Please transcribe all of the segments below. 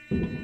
ค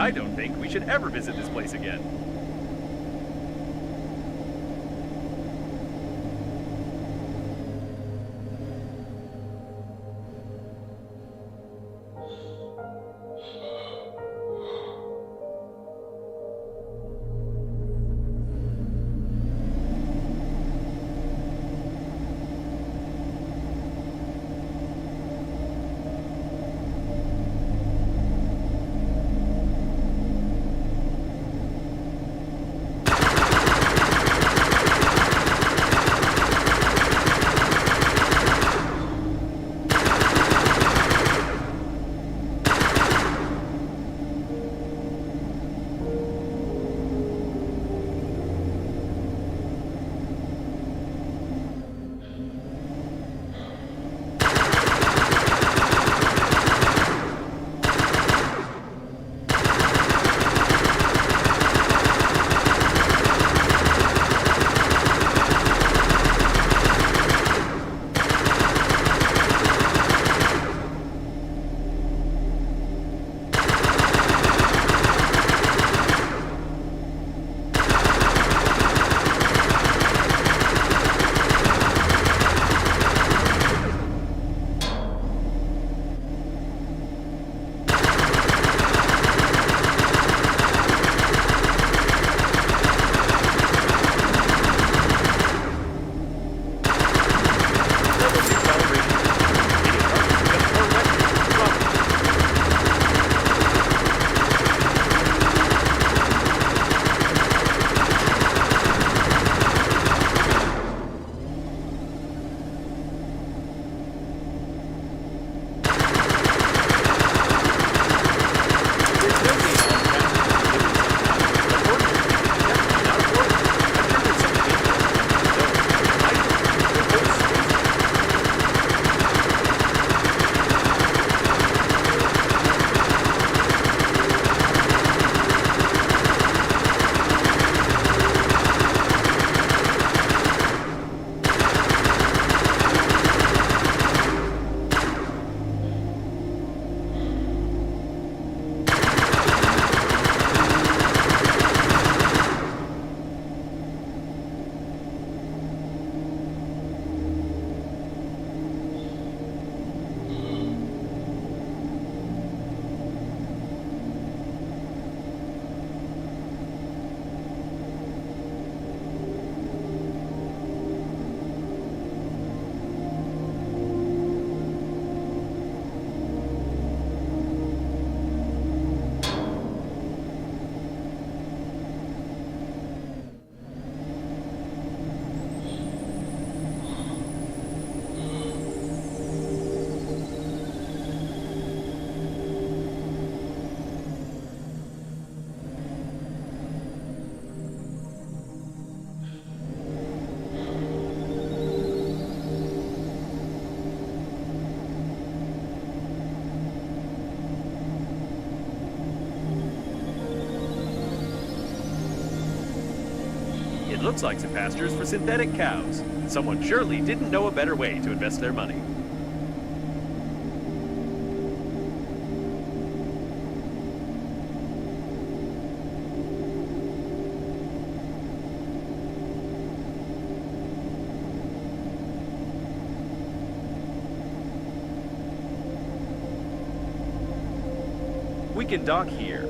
I don't think we should ever visit this place again. Looks like some pastures for synthetic cows. Someone surely didn't know a better way to invest their money. We can dock here.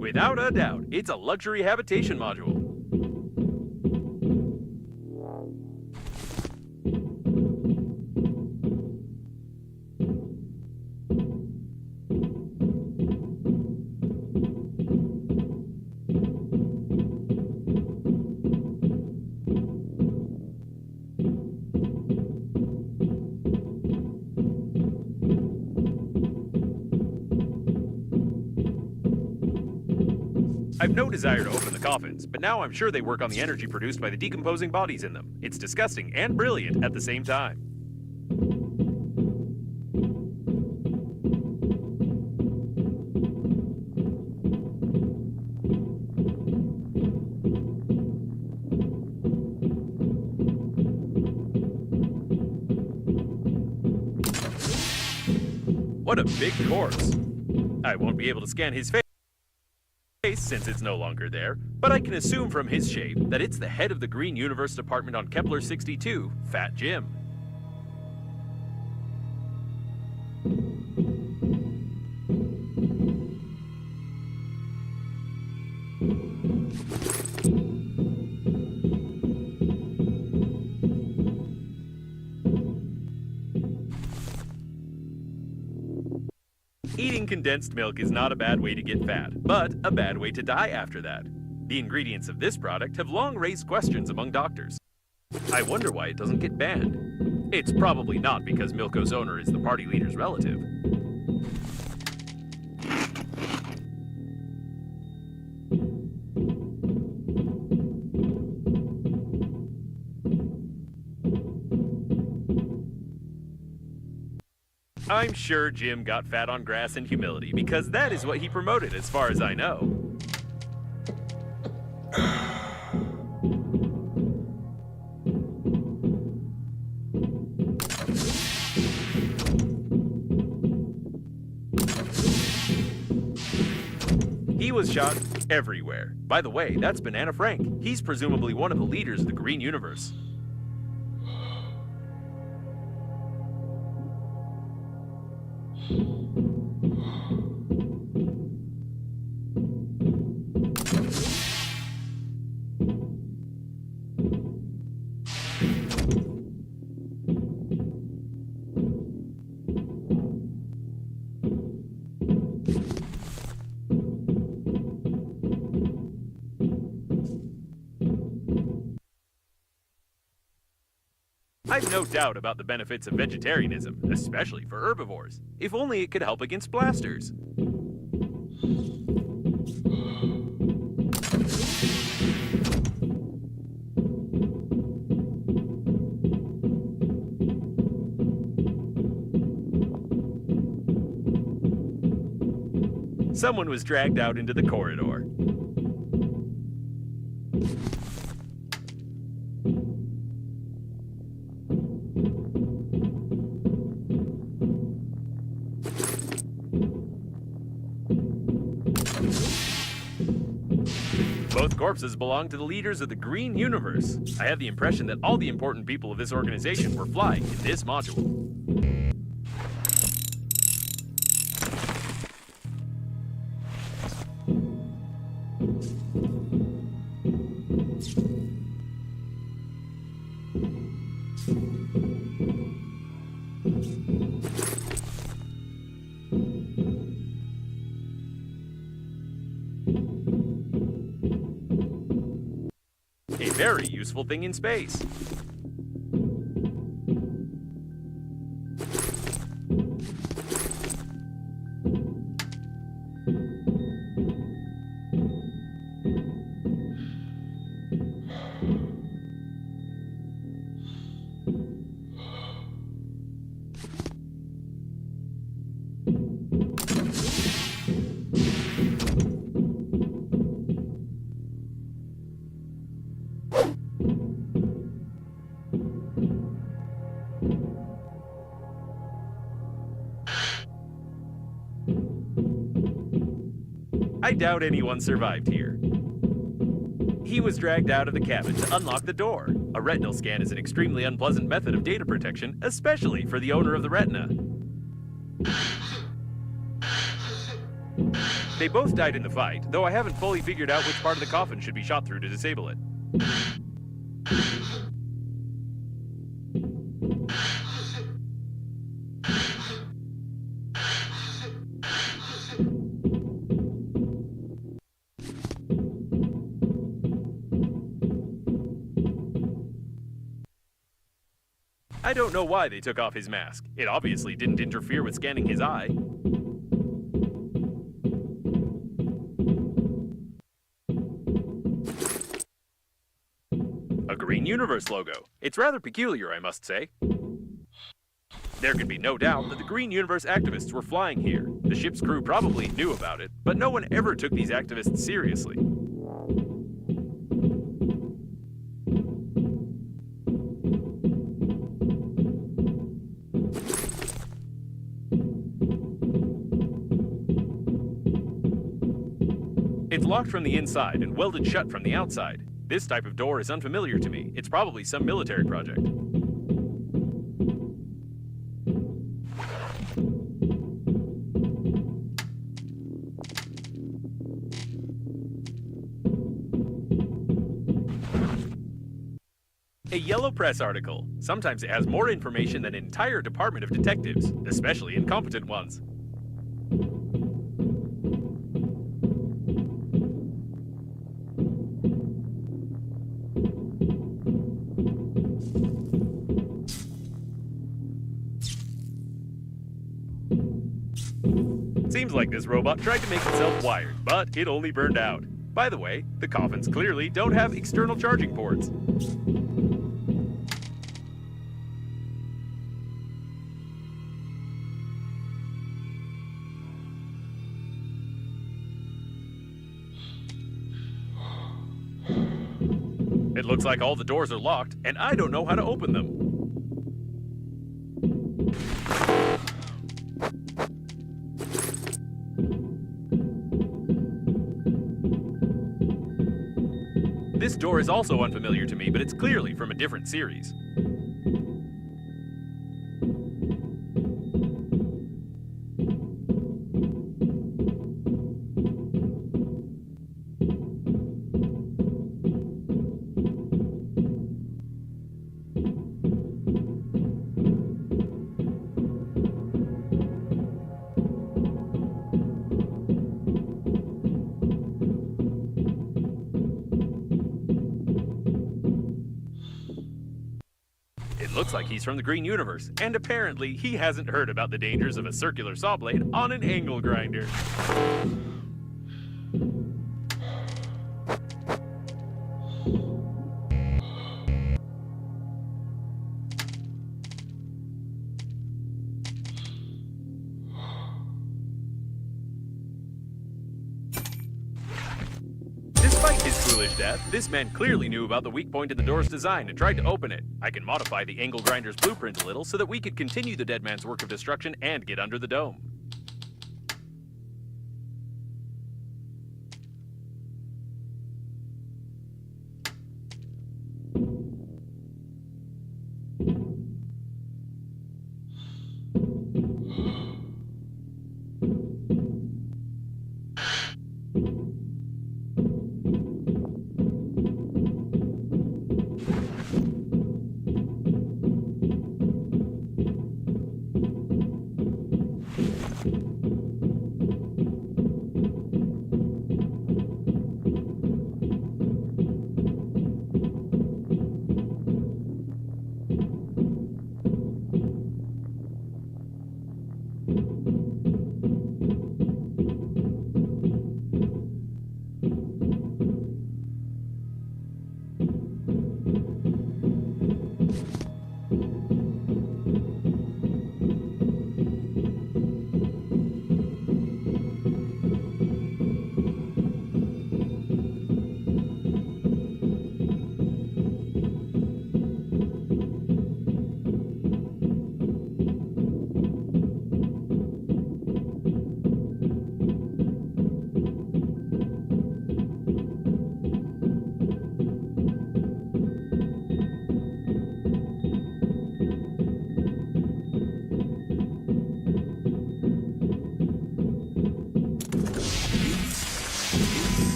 Without a doubt, it's a luxury habitation module. I've no desire to open the coffins, but now I'm sure they work on the energy produced by the decomposing bodies in them. It's disgusting and brilliant at the same time. What a big corpse. I won't be able to scan his face since it's no longer there, but I can assume from his shape that it's the head of the Green Universe Department on Kepler 62, Fat Jim. Eating condensed milk is not a bad way to get fat, but a bad way to die after that. The ingredients of this product have long raised questions among doctors. I wonder why it doesn't get banned. It's probably not because Milko's owner is the party leader's relative. I'm sure Jim got fat on grass and humility because that is what he promoted as far as I know. He was shot everywhere. By the way, that's Banana Frank. He's presumably one of the leaders of the Green Universe. I've no doubt about the benefits of vegetarianism, especially for herbivores. If only it could help against blasters. Someone was dragged out into the corridor. Both corpses belong to the leaders of the Green Universe. I have the impression that all the important people of this organization were flying in this module. A very useful thing in space. I doubt anyone survived here. He was dragged out of the cabin to unlock the door. A retinal scan is an extremely unpleasant method of data protection, especially for the owner of the retina. They both died in the fight, though I haven't fully figured out which part of the coffin should be shot through to disable it. I don't know why they took off his mask. It obviously didn't interfere with scanning his eye. Universe logo. It's rather peculiar, I must say. There can be no doubt that the Green Universe activists were flying here. The ship's crew probably knew about it, but no one ever took these activists seriously. It's locked from the inside and welded shut from the outside. This type of door is unfamiliar to me. It's probably some military project. A yellow press article. Sometimes it has more information than an entire department of detectives, especially incompetent ones. Seems like this robot tried to make itself wired, but it only burned out. By the way, the coffins clearly don't have external charging ports. It looks like all the doors are locked, and I don't know how to open them. This door is also unfamiliar to me, but it's clearly from a different series. Looks like he's from the Green Universe, and apparently he hasn't heard about the dangers of a circular saw blade on an angle grinder. Despite his foolish death, this man clearly knew about the weak point in the door's design and tried to open it. I can modify the angle grinder's blueprint a little so that we could continue the dead man's work of destruction and get under the dome.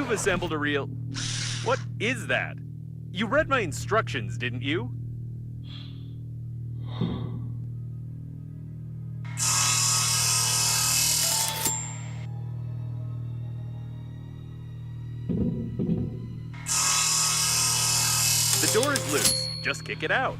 You've assembled a real... What is that? You read my instructions, didn't you? The door is loose. Just kick it out.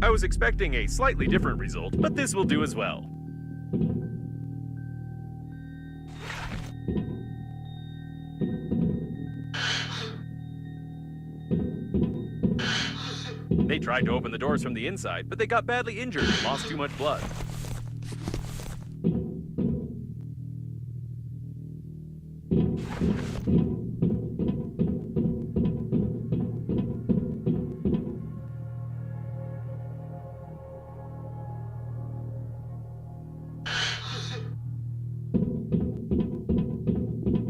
I was expecting a slightly different result, but this will do as well. They tried to open the doors from the inside, but they got badly injured and lost too much blood.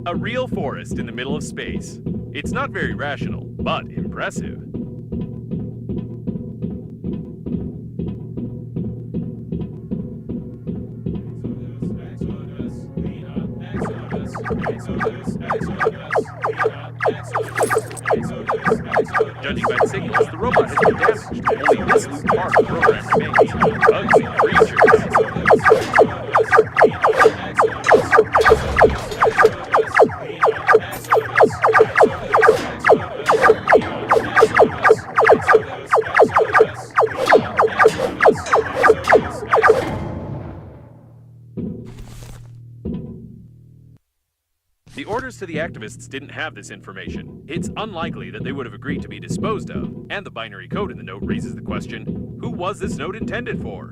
A real forest in the middle of space. It's not very rational, but impressive. Judging by the signals, the robot has been damaged. Only this loop part of the program remains. Bugs and creatures. The orders to the activists didn't have this information. It's unlikely that they would have agreed to be disposed of, and the binary code in the note raises the question, who was this note intended for?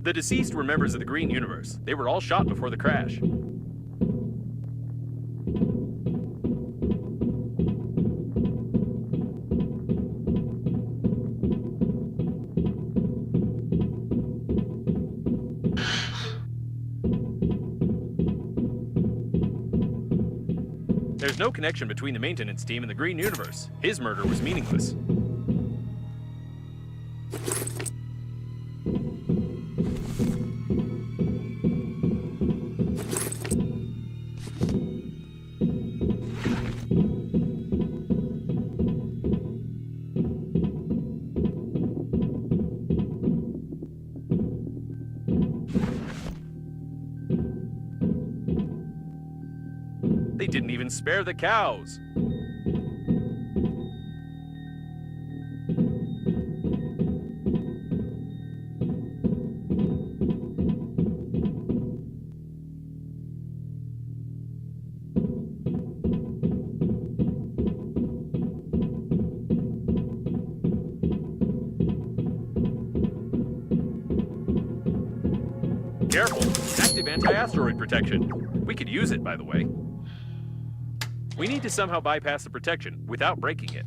The deceased were members of the Green Universe. They were all shot before the crash. There's no connection between the maintenance team and the Green Universe. His murder was meaningless. They didn't even spare the cows. Careful, active anti-asteroid protection. We could use it, by the way. We need to somehow bypass the protection without breaking it.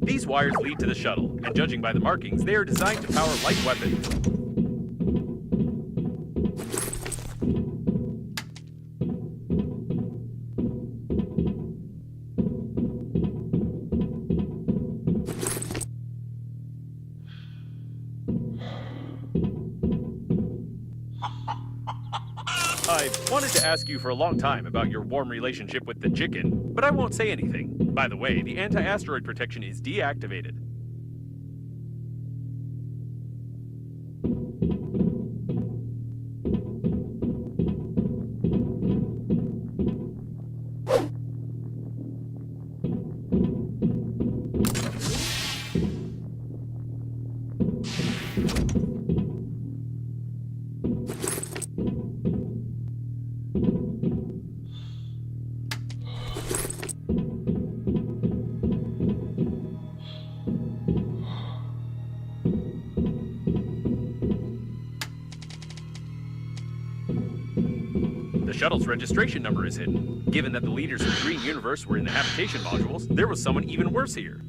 These wires lead to the shuttle, and judging by the markings, they are designed to power light weapons. I've wanted to ask you for a long time about your warm relationship with the chicken, but I won't say anything. By the way, the anti-asteroid protection is deactivated. The shuttle's registration number is hidden. Given that the leaders of the Green Universe were in the habitation modules, there was someone even worse here.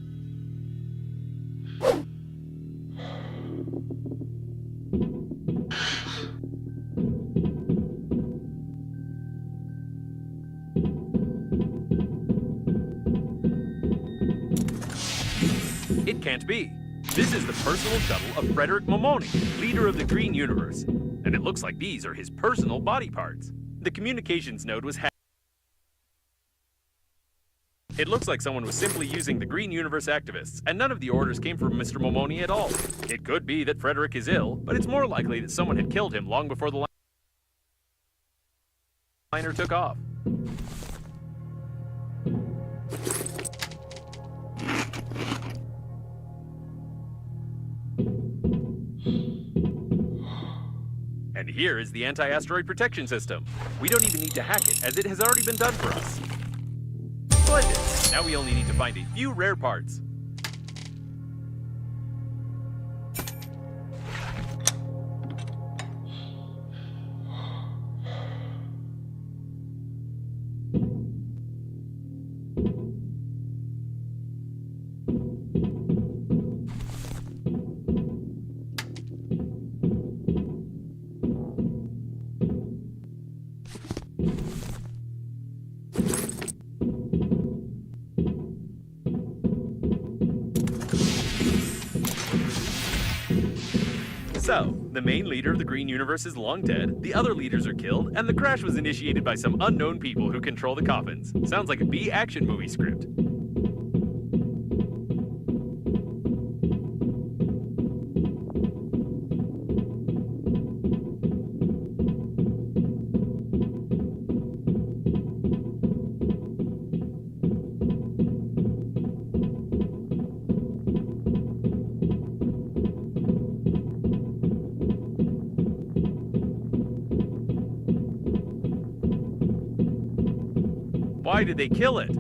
It can't be. This is the personal shuttle of Frederick Momoni, leader of the Green Universe. And it looks like these are his personal body parts. The communications node was hacked. It looks like someone was simply using the Green Universe activists, and none of the orders came from Mr. Momoni at all. It could be that Frederick is ill, but it's more likely that someone had killed him long before the liner took off. And here is the anti-asteroid protection system. We don't even need to hack it, as it has already been done for us. Splendid! Now we only need to find a few rare parts. So, the main leader of the Green Universe is long dead, the other leaders are killed, and the crash was initiated by some unknown people who control the coffins. Sounds like a B action movie script. Why did they kill it?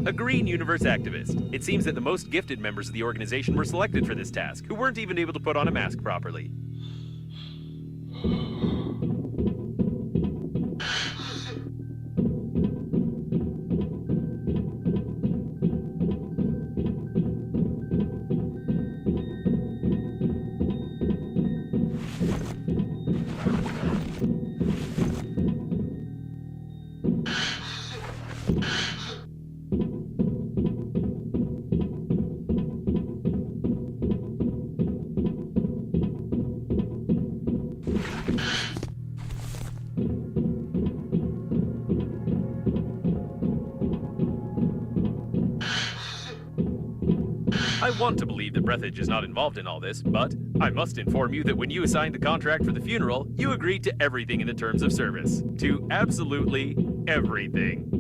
A Green Universe activist. It seems that the most gifted members of the organization were selected for this task, who weren't even able to put on a mask properly. I want to believe that Breathedge is not involved in all this, but I must inform you that when you assigned the contract for the funeral, you agreed to everything in the terms of service. To absolutely everything.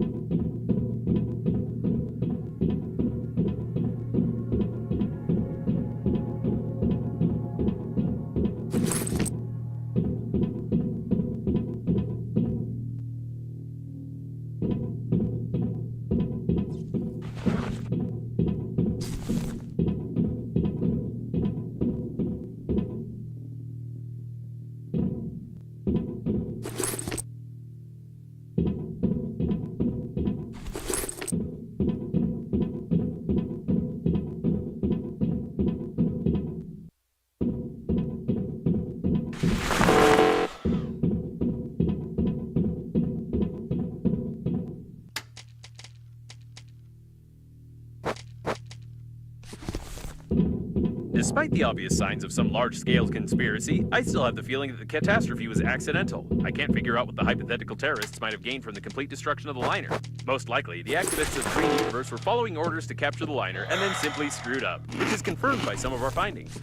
Despite the obvious signs of some large-scale conspiracy, I still have the feeling that the catastrophe was accidental. I can't figure out what the hypothetical terrorists might have gained from the complete destruction of the liner. Most likely, the activists of the Green Universe were following orders to capture the liner and then simply screwed up, which is confirmed by some of our findings.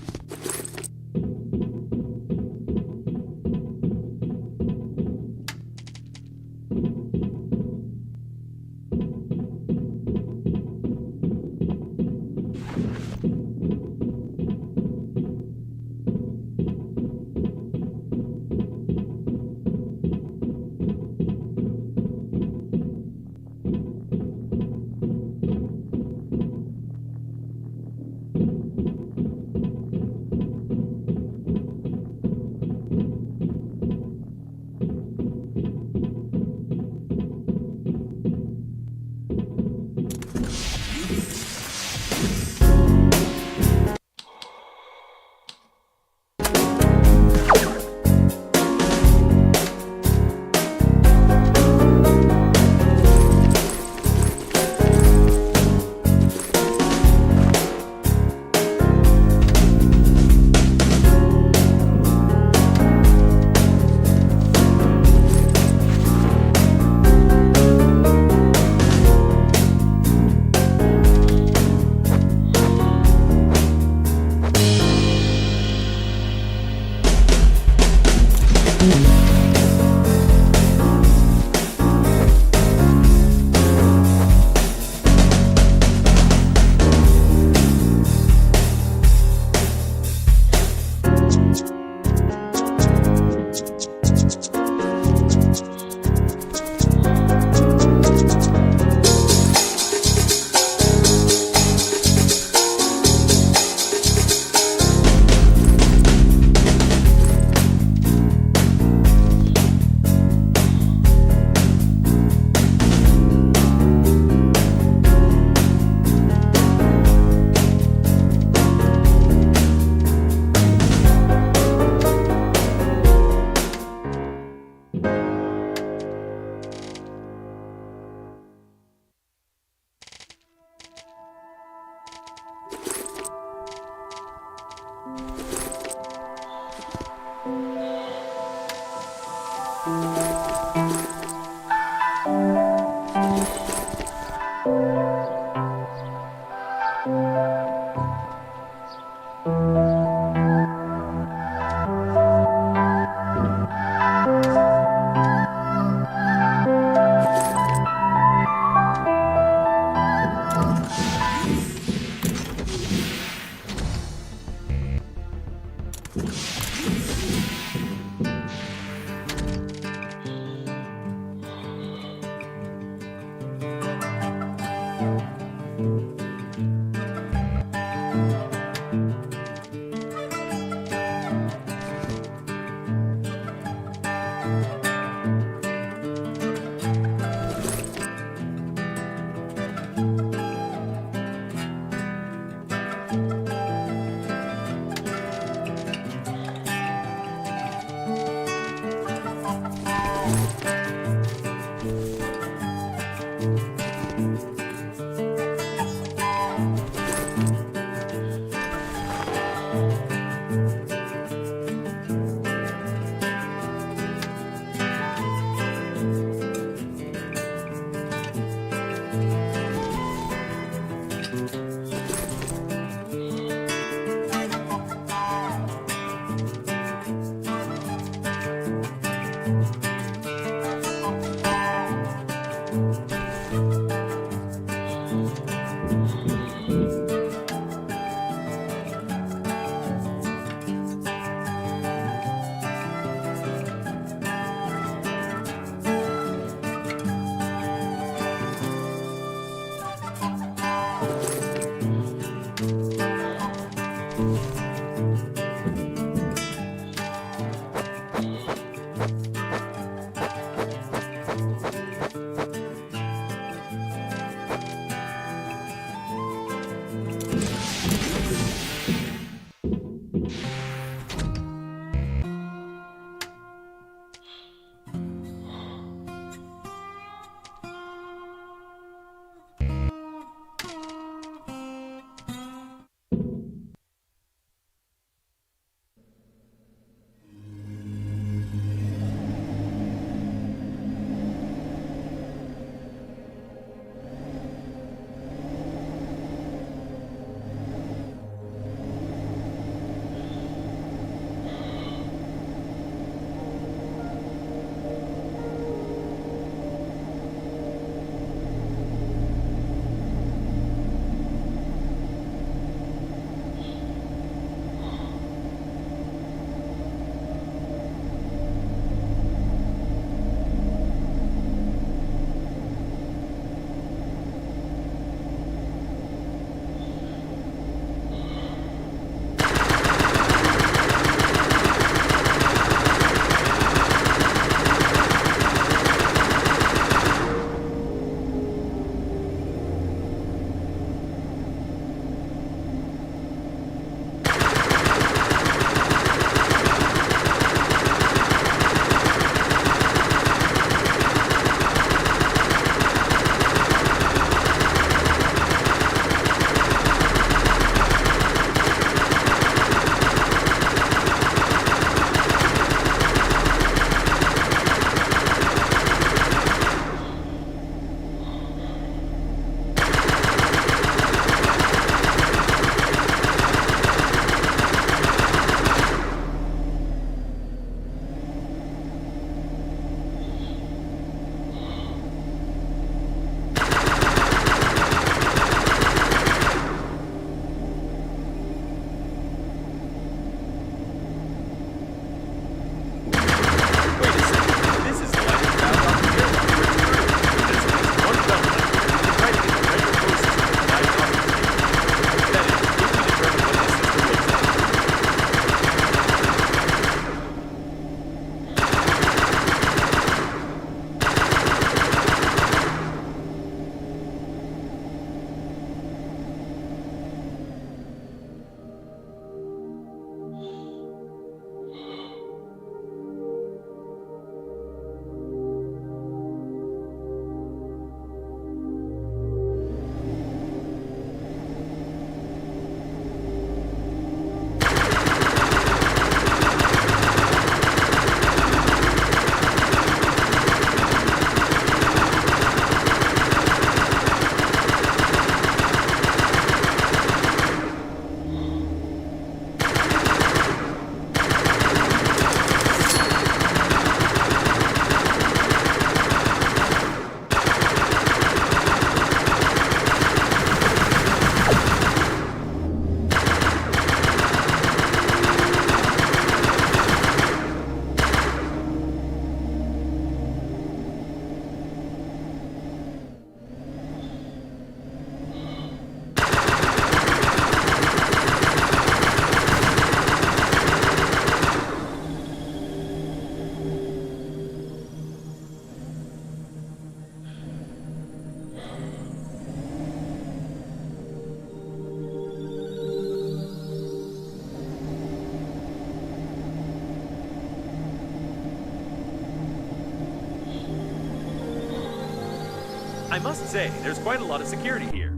must say, there's quite a lot of security here.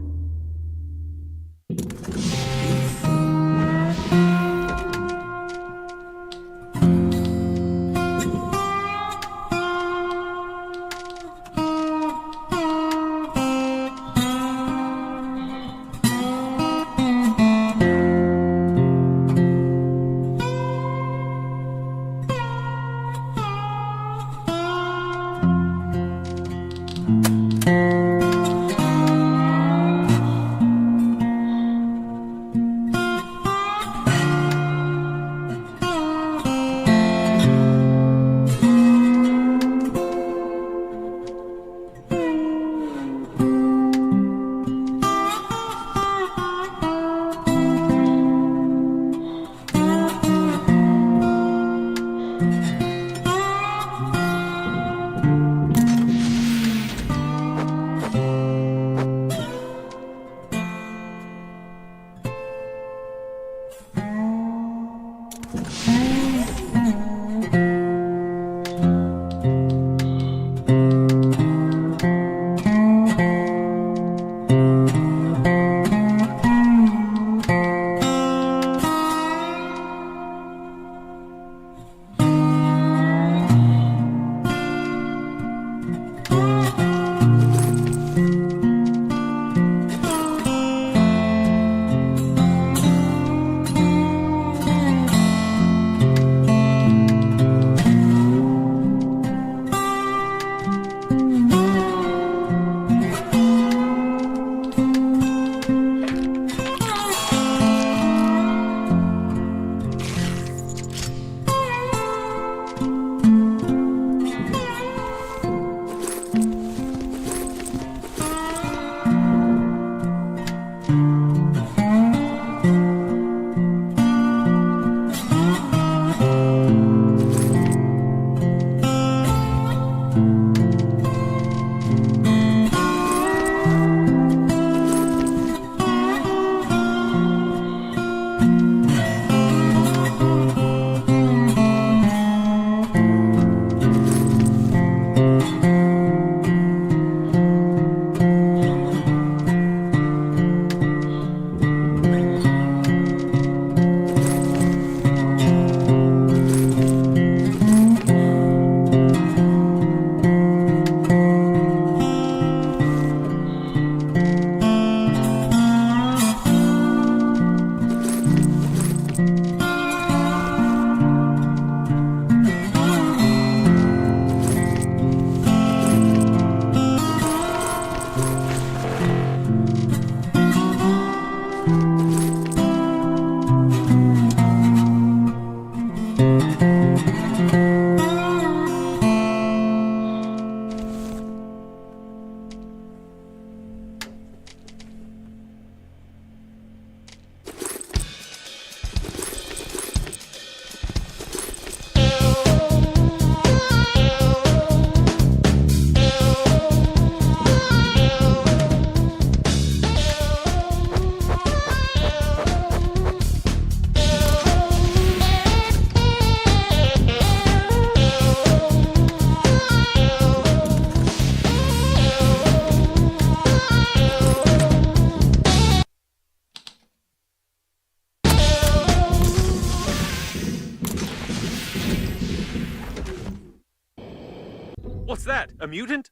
What's that? A mutant?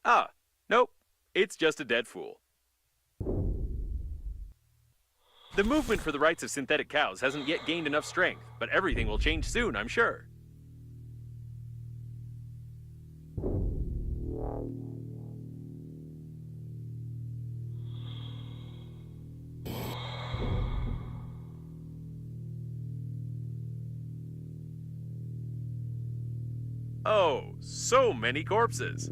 Ah, nope. It's just a dead fool. The movement for the rights of synthetic cows hasn't yet gained enough strength, but everything will change soon, I'm sure. Oh, so many corpses.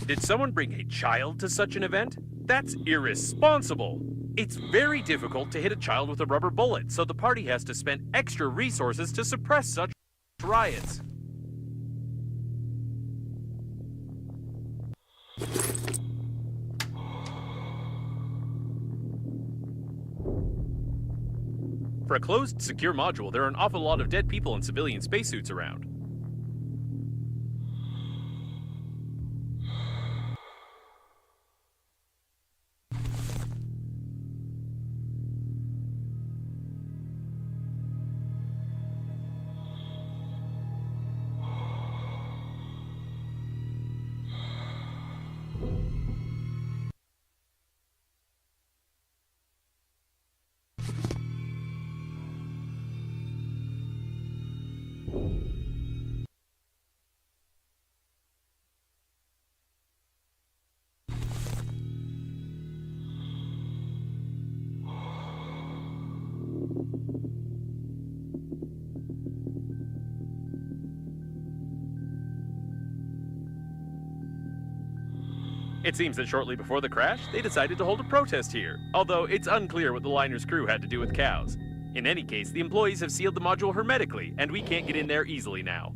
Did someone bring a child to such an event? That's irresponsible. It's very difficult to hit a child with a rubber bullet, so the party has to spend extra resources to suppress such riots. For a closed, secure module, there are an awful lot of dead people in civilian spacesuits around. It seems that shortly before the crash, they decided to hold a protest here, although it's unclear what the liner's crew had to do with cows. In any case, the employees have sealed the module hermetically, and we can't get in there easily now.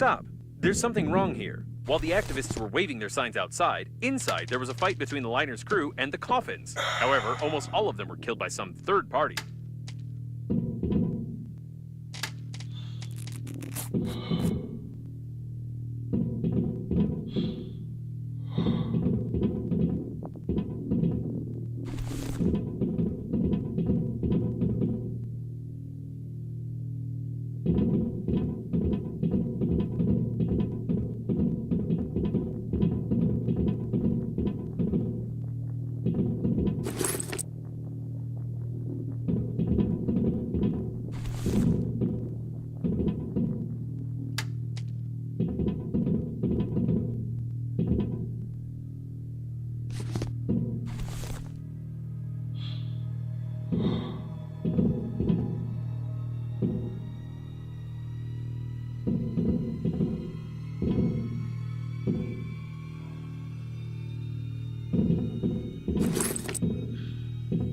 Stop! There's something wrong here. While the activists were waving their signs outside, inside there was a fight between the liner's crew and the coffins. However, almost all of them were killed by some third party.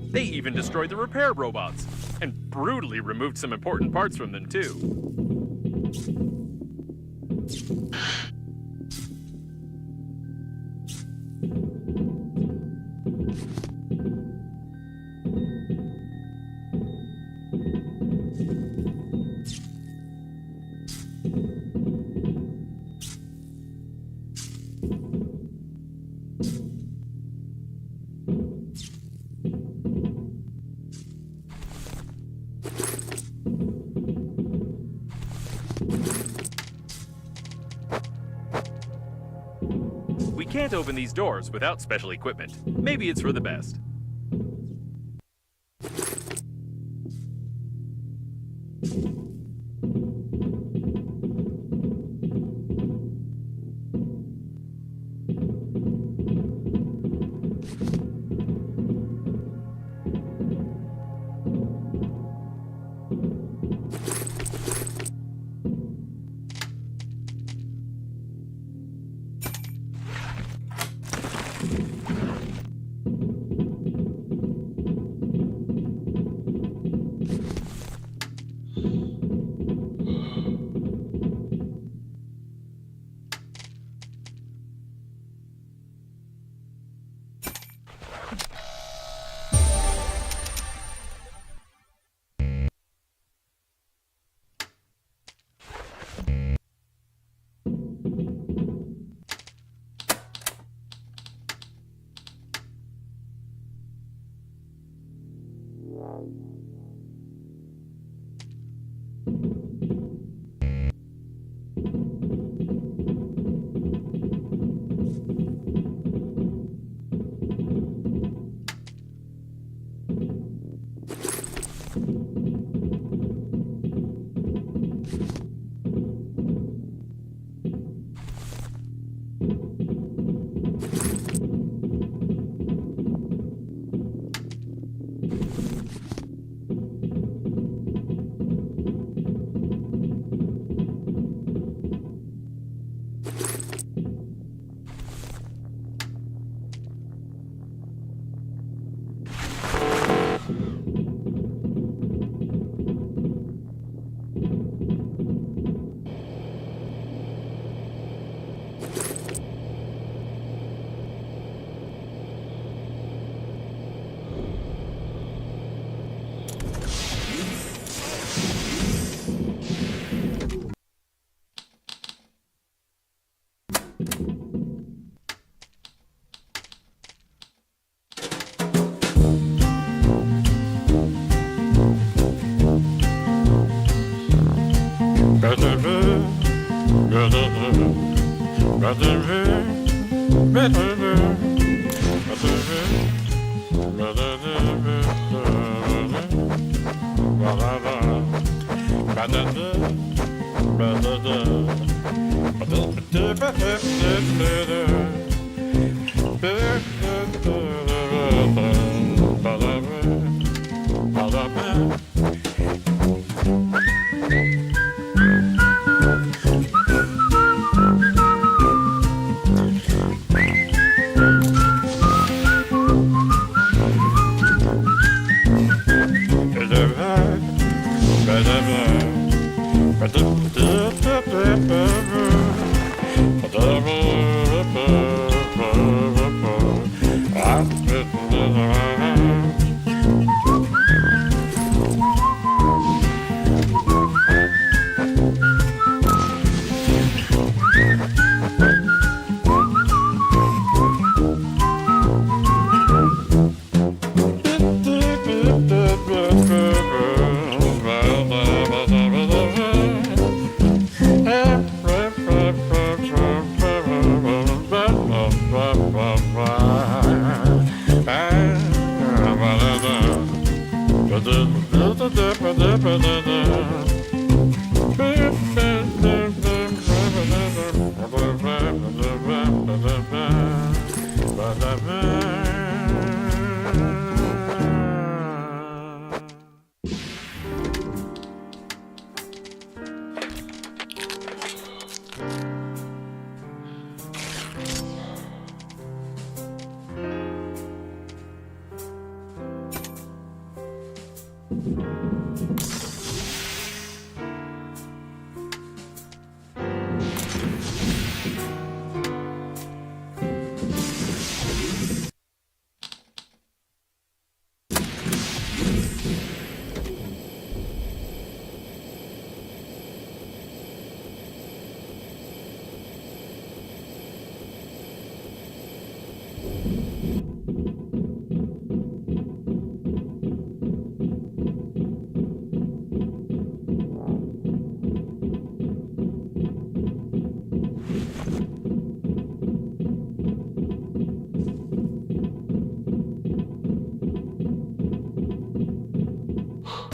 They even destroyed the repair robots, and brutally removed some important parts from them too. We can't open these doors without special equipment. Maybe it's for the best.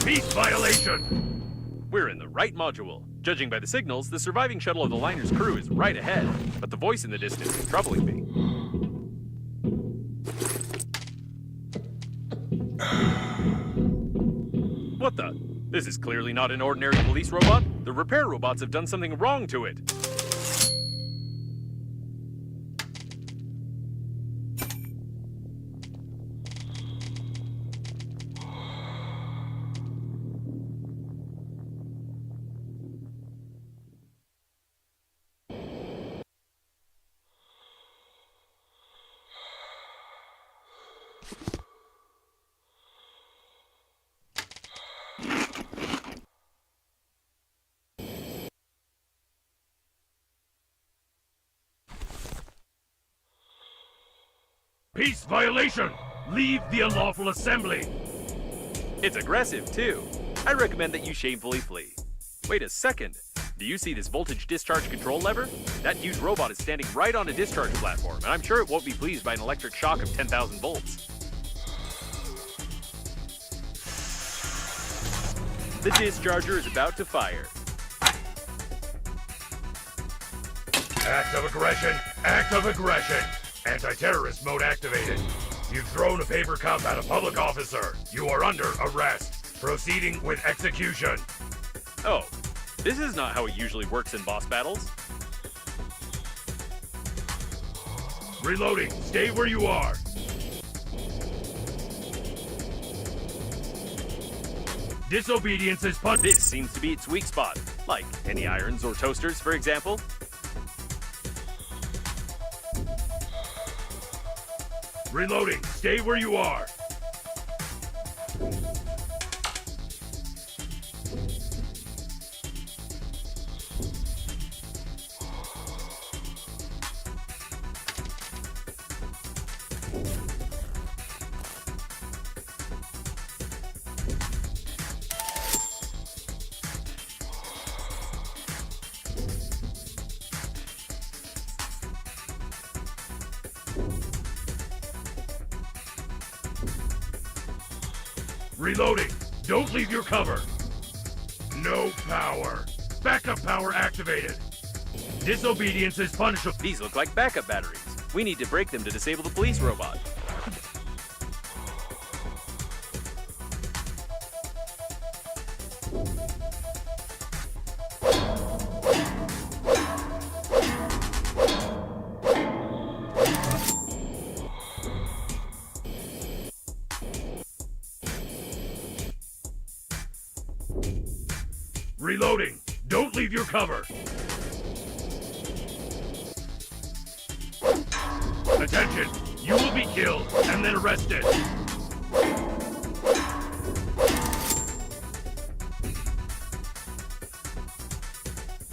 Peace violation! We're in the right module. Judging by the signals, the surviving shuttle of the liner's crew is right ahead, but the voice in the distance is troubling me. What the? This is clearly not an ordinary police robot. The repair robots have done something wrong to it. Peace violation! Leave the unlawful assembly! It's aggressive, too. I recommend that you shamefully flee. Wait a second. Do you see this voltage discharge control lever? That huge robot is standing right on a discharge platform, and I'm sure it won't be pleased by an electric shock of 10,000 volts. The discharger is about to fire. Act of aggression! Act of aggression! Anti-terrorist mode activated. You've thrown a paper cup at a public officer. You are under arrest. Proceeding with execution. Oh, this is not how it usually works in boss battles. Reloading. Stay where you are. Disobedience is punished. This seems to be its weak spot. Like any irons or toasters, for example. Reloading. Stay where you are. Reloading. Don't leave your cover. No power. Backup power activated. Disobedience is punishable. These look like backup batteries. We need to break them to disable the police robot. Reloading. Don't leave your cover. Attention. You will be killed and then arrested.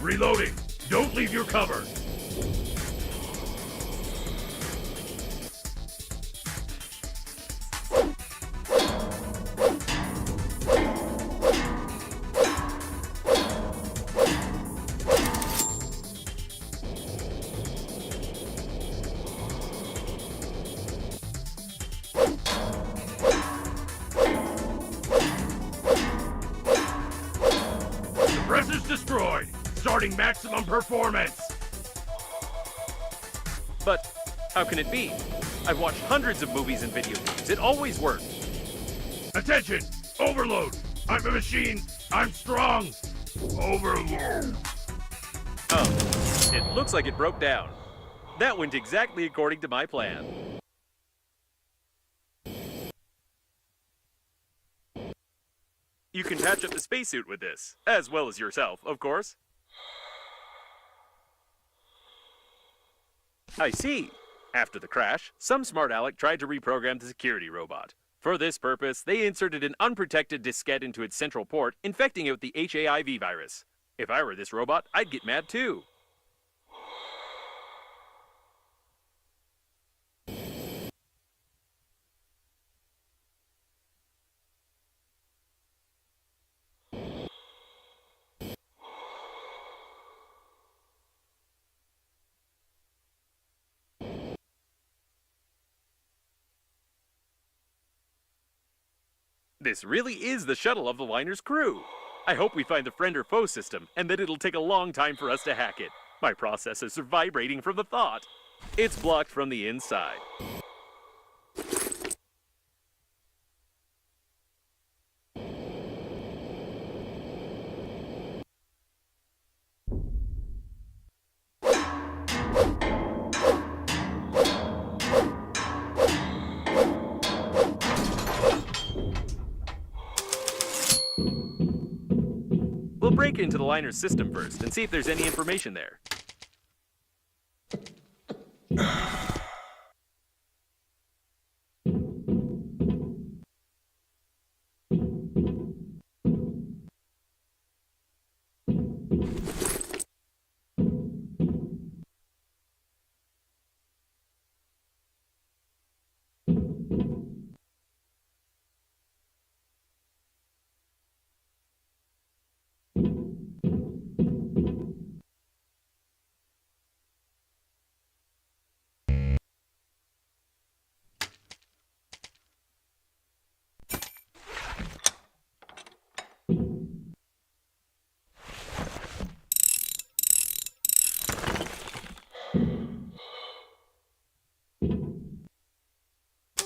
Reloading. Don't leave your cover. Suppressor's destroyed. Starting maximum performance. But how can it be? I've watched hundreds of movies and video games. It always worked. Attention! Overload! I'm a machine! I'm strong! Overload! Oh, it looks like it broke down. That went exactly according to my plan. You can patch up the spacesuit with this, as well as yourself, of course. I see. After the crash, some smart aleck tried to reprogram the security robot. For this purpose, they inserted an unprotected diskette into its central port, infecting it with the HIV virus. If I were this robot, I'd get mad too. This really is the shuttle of the liner's crew. I hope we find the friend or foe system, and that it'll take a long time for us to hack it. My processors are vibrating from the thought. It's blocked from the inside. We'll break into the liner's system first and see if there's any information there.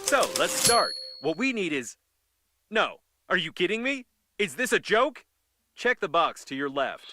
So, let's start. What we need is... No. Are you kidding me? Is this a joke? Check the box to your left.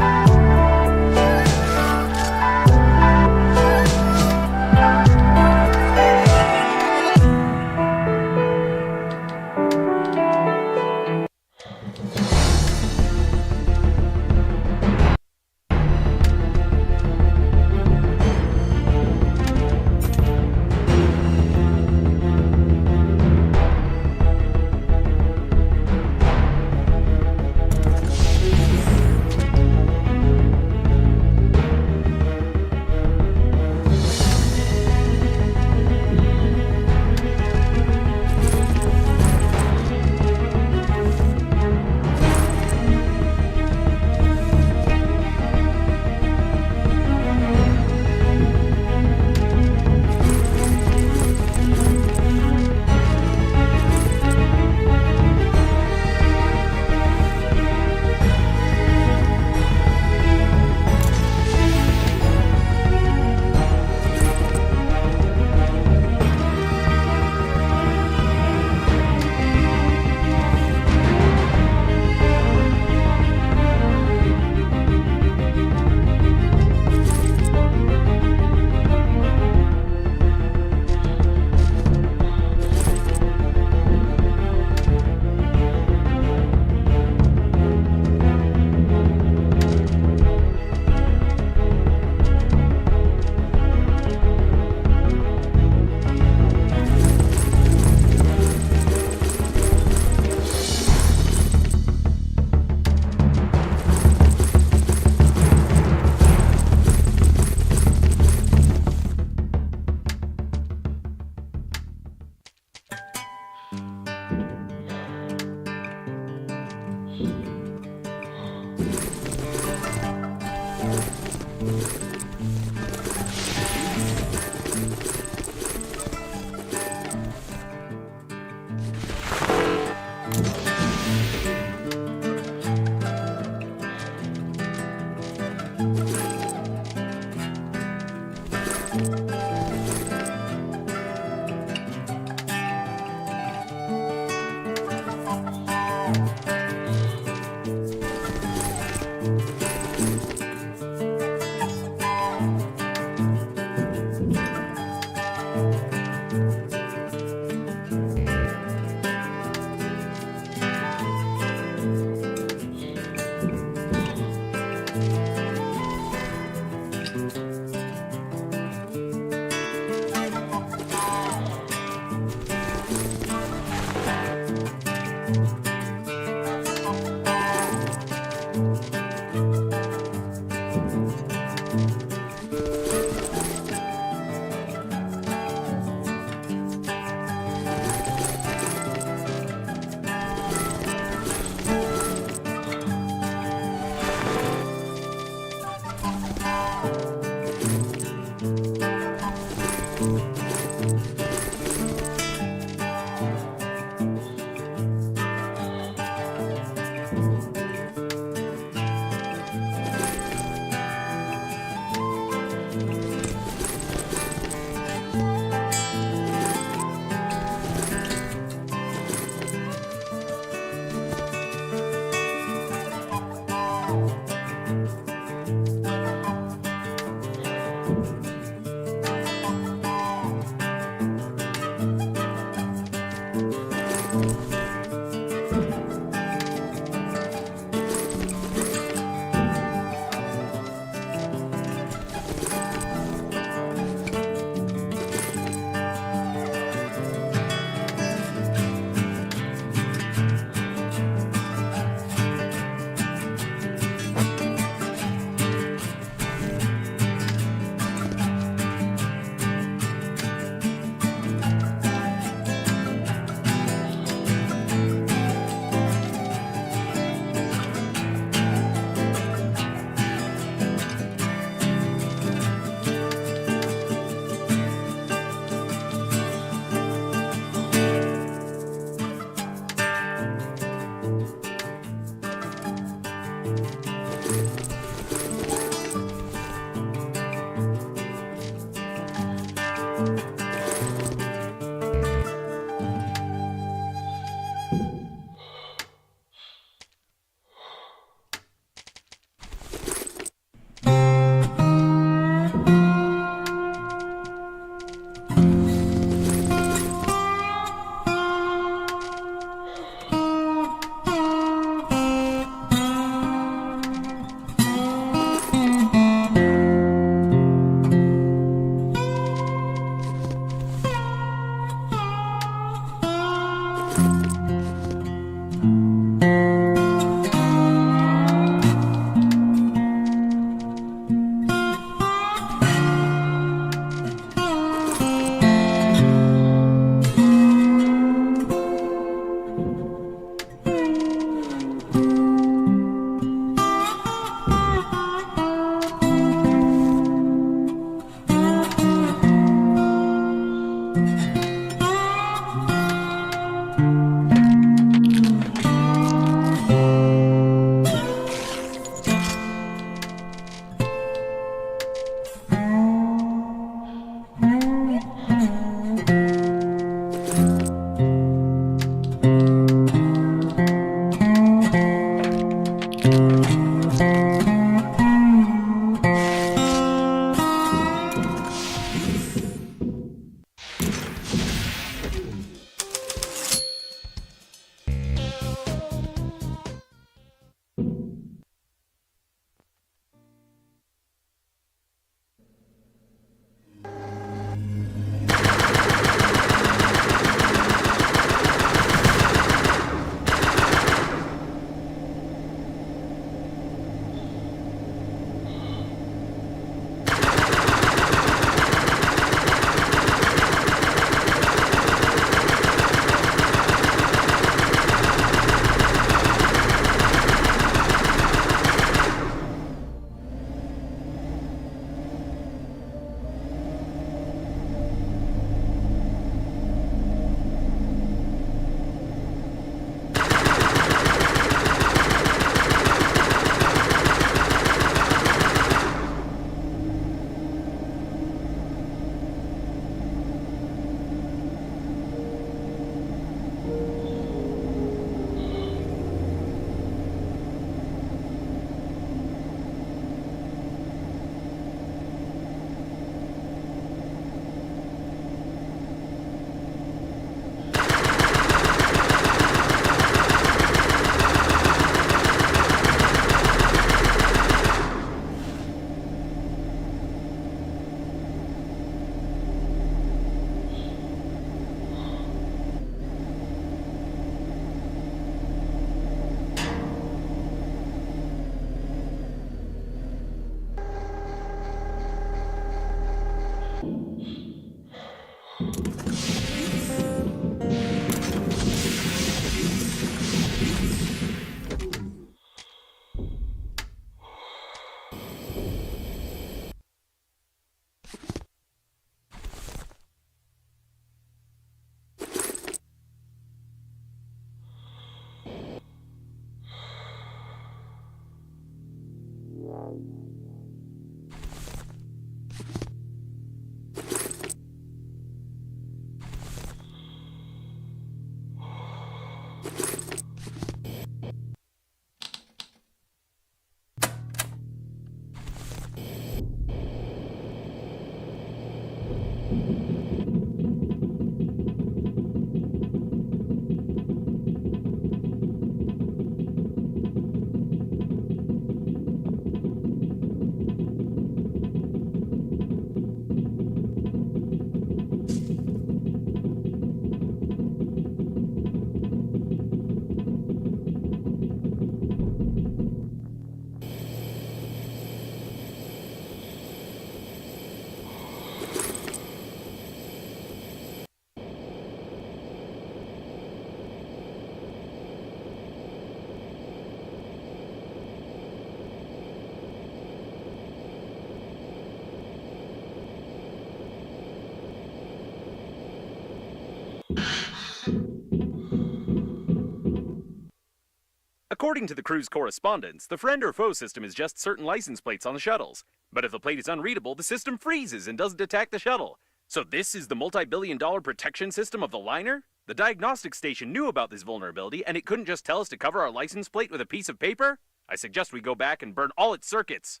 According to the crew's correspondence, the friend or foe system is just certain license plates on the shuttles. But if the plate is unreadable, the system freezes and doesn't attack the shuttle. So this is the multi-billion-dollar protection system of the liner? The diagnostic station knew about this vulnerability, and it couldn't just tell us to cover our license plate with a piece of paper? I suggest we go back and burn all its circuits.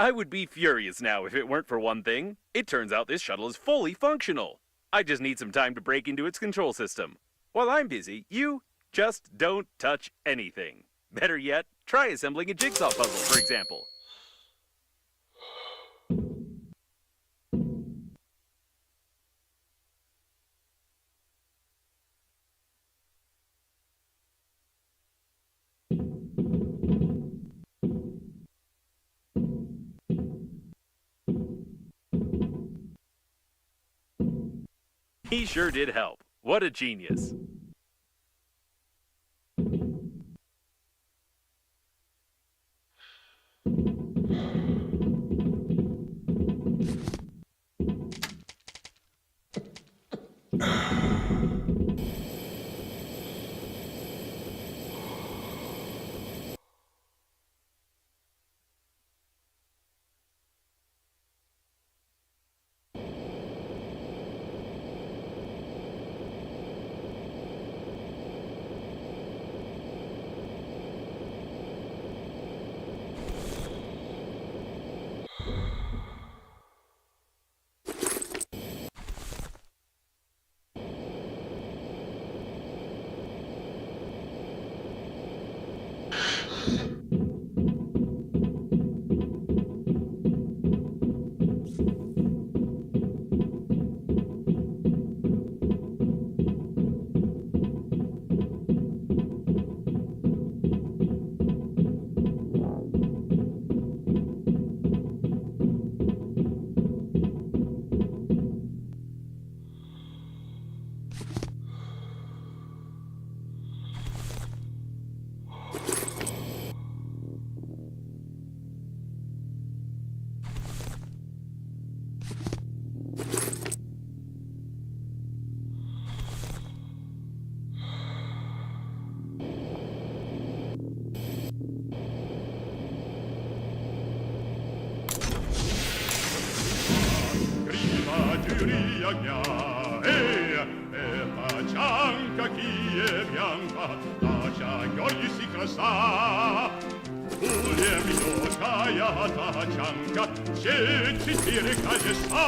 I would be furious now if it weren't for one thing. It turns out this shuttle is fully functional. I just need some time to break into its control system. While I'm busy, you just don't touch anything. Better yet, try assembling a jigsaw puzzle, for example. He sure did help. What a genius. Огня, тачанка киевянка, наша гордость и краса. Пулеметная тачанка, все 4 колеса.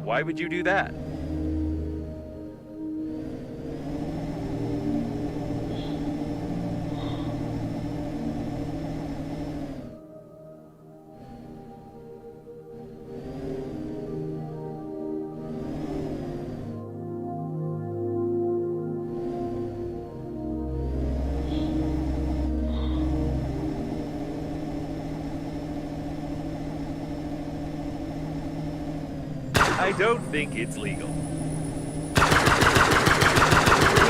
Why would you do that? I don't think it's legal. We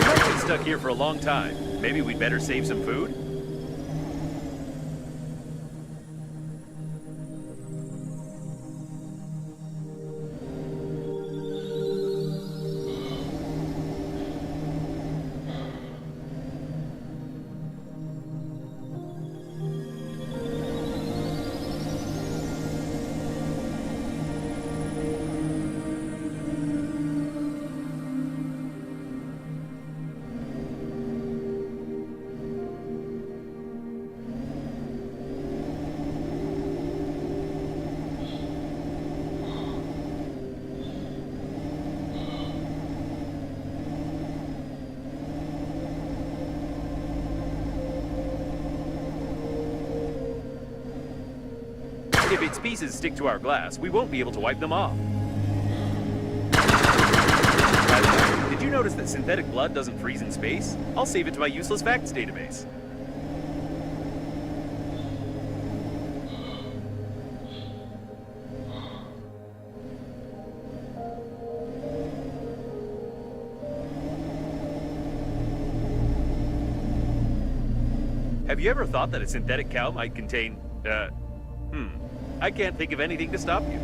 might be stuck here for a long time. Maybe we'd better save some food? If its pieces stick to our glass, we won't be able to wipe them off. By the way, did you notice that synthetic blood doesn't freeze in space? I'll save it to my useless facts database. Have you ever thought that a synthetic cow might contain, I can't think of anything to stop you.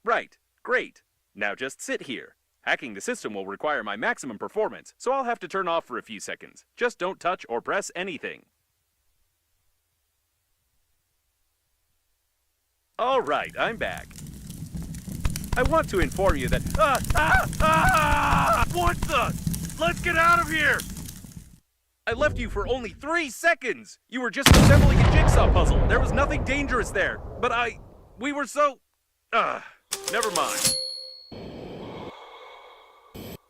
Right, great. Now just sit here. Hacking the system will require my maximum performance, so I'll have to turn off for a few seconds. Just don't touch or press anything. All right, I'm back. I want to inform you that... What the? Let's get out of here! I left you for only 3 seconds! You were just assembling a jigsaw puzzle. There was nothing dangerous there. But we were so... never mind.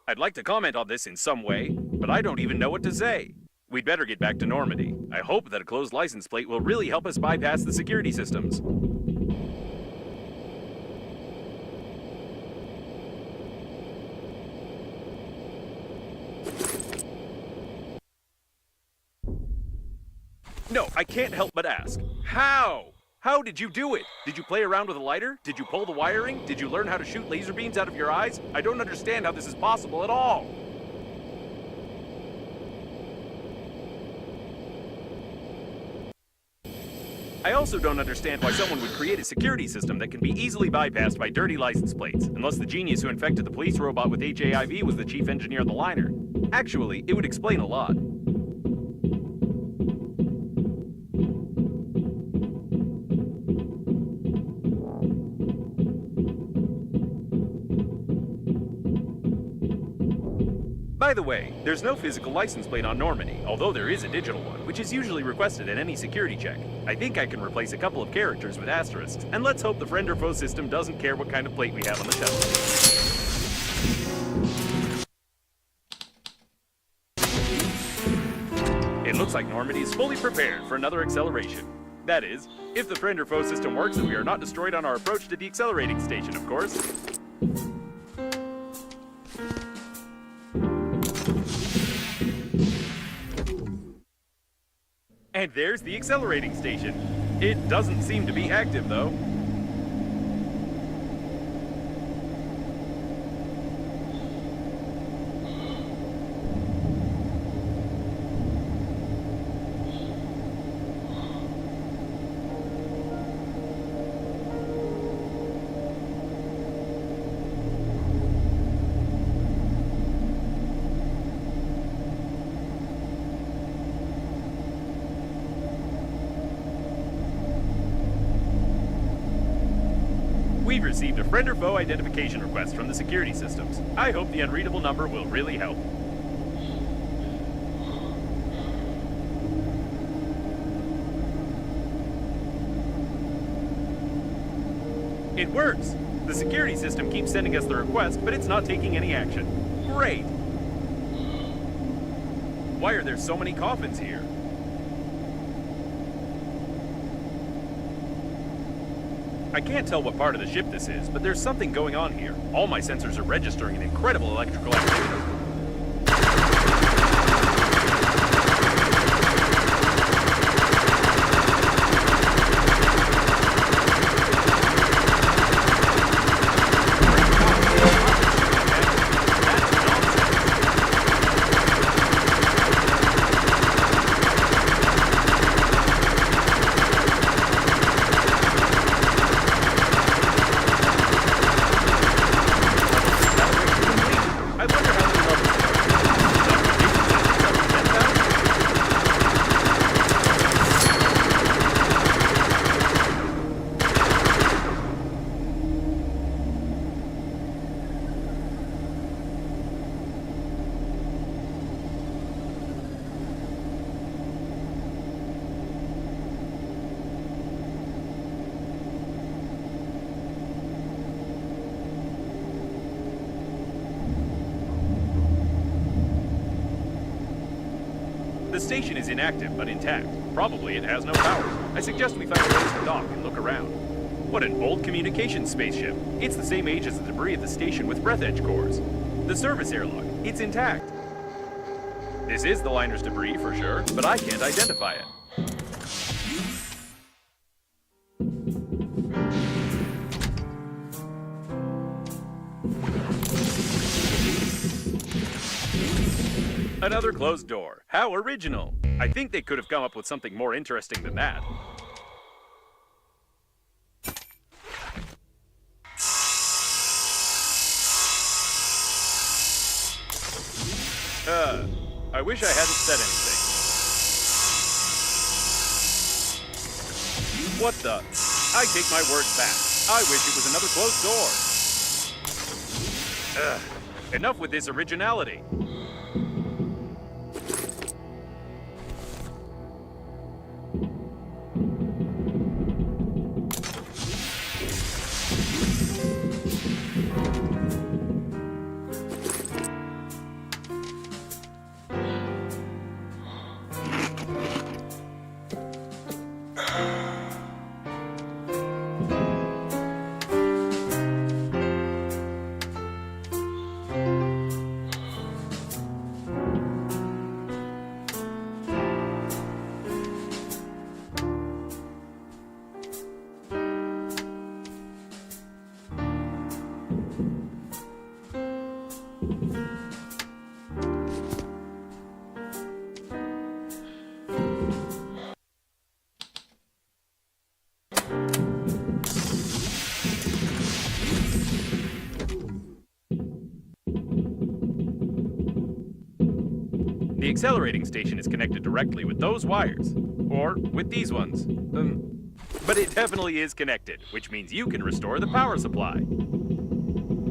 I'd like to comment on this in some way, but I don't even know what to say. We'd better get back to Normandy. I hope that a closed license plate will really help us bypass the security systems. No, I can't help but ask. How? How did you do it? Did you play around with a lighter? Did you pull the wiring? Did you learn how to shoot laser beams out of your eyes? I don't understand how this is possible at all. I also don't understand why someone would create a security system that can be easily bypassed by dirty license plates, unless the genius who infected the police robot with HAIV was the chief engineer of the liner. Actually, it would explain a lot. By the way, there's no physical license plate on Normandy, although there is a digital one, which is usually requested at any security check. I think I can replace a couple of characters with asterisks, and let's hope the friend or foe system doesn't care what kind of plate we have on the shuttle. It looks like Normandy is fully prepared for another acceleration. That is, if the friend or foe system works and we are not destroyed on our approach to the accelerating station, of course. And there's the accelerating station. It doesn't seem to be active, though. We've received a friend or foe identification request from the security systems. I hope the unreadable number will really help. It works! The security system keeps sending us the request, but it's not taking any action. Great! Why are there so many coffins here? I can't tell what part of the ship this is, but there's something going on here. All my sensors are registering an incredible electrical activity. The station is inactive but intact. Probably it has no power. I suggest we find a place to dock and look around. What an old communications spaceship. It's the same age as the debris at the station with Breathedge cores. The service airlock, it's intact. This is the liner's debris for sure, but I can't identify it. Another closed door. How original. I think they could have come up with something more interesting than that. wish I hadn't said anything. What the? I take my words back. I wish it was another closed door. Ugh. Enough with this originality. The accelerating station is connected directly with those wires, or with these ones. But it definitely is connected, which means you can restore the power supply.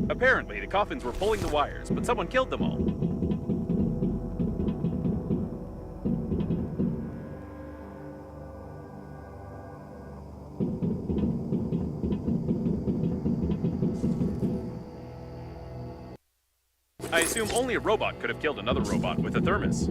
Apparently, the coffins were pulling the wires, but someone killed them all. I assume only a robot could have killed another robot with a thermos.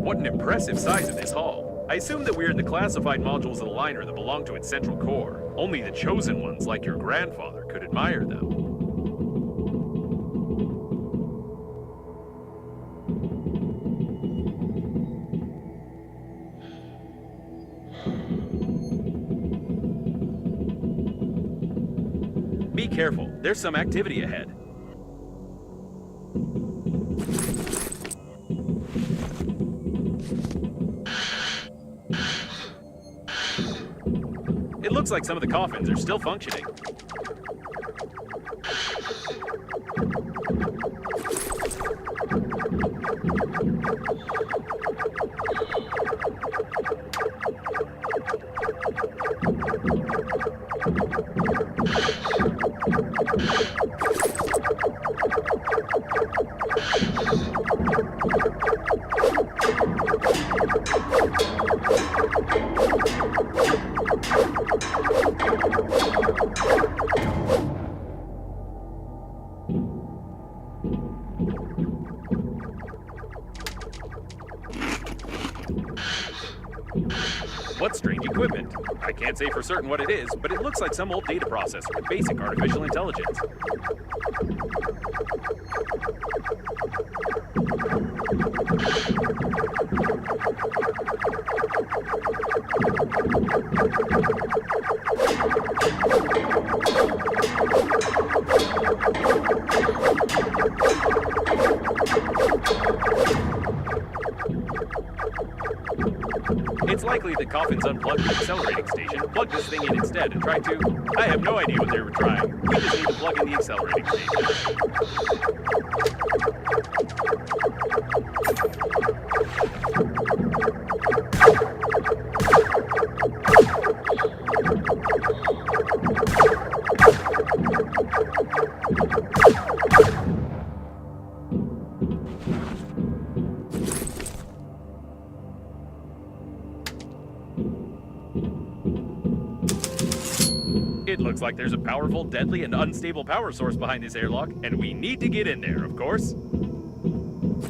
What an impressive size of this hall. I assume that we are the classified modules of the liner that belong to its central core. Only the chosen ones, like your grandfather, could admire them. Be careful, there's some activity ahead. It looks like some of the coffins are still functioning. What strange equipment? I can't say for certain what it is, but it looks like some old data processor with basic artificial intelligence. It's likely that Coffins unplugged the accelerating station, plugged this thing in instead, and tried to... I have no idea what they were trying. We just need to plug in the accelerating station. It looks like there's a powerful, deadly, and unstable power source behind this airlock, and we need to get in there, of course.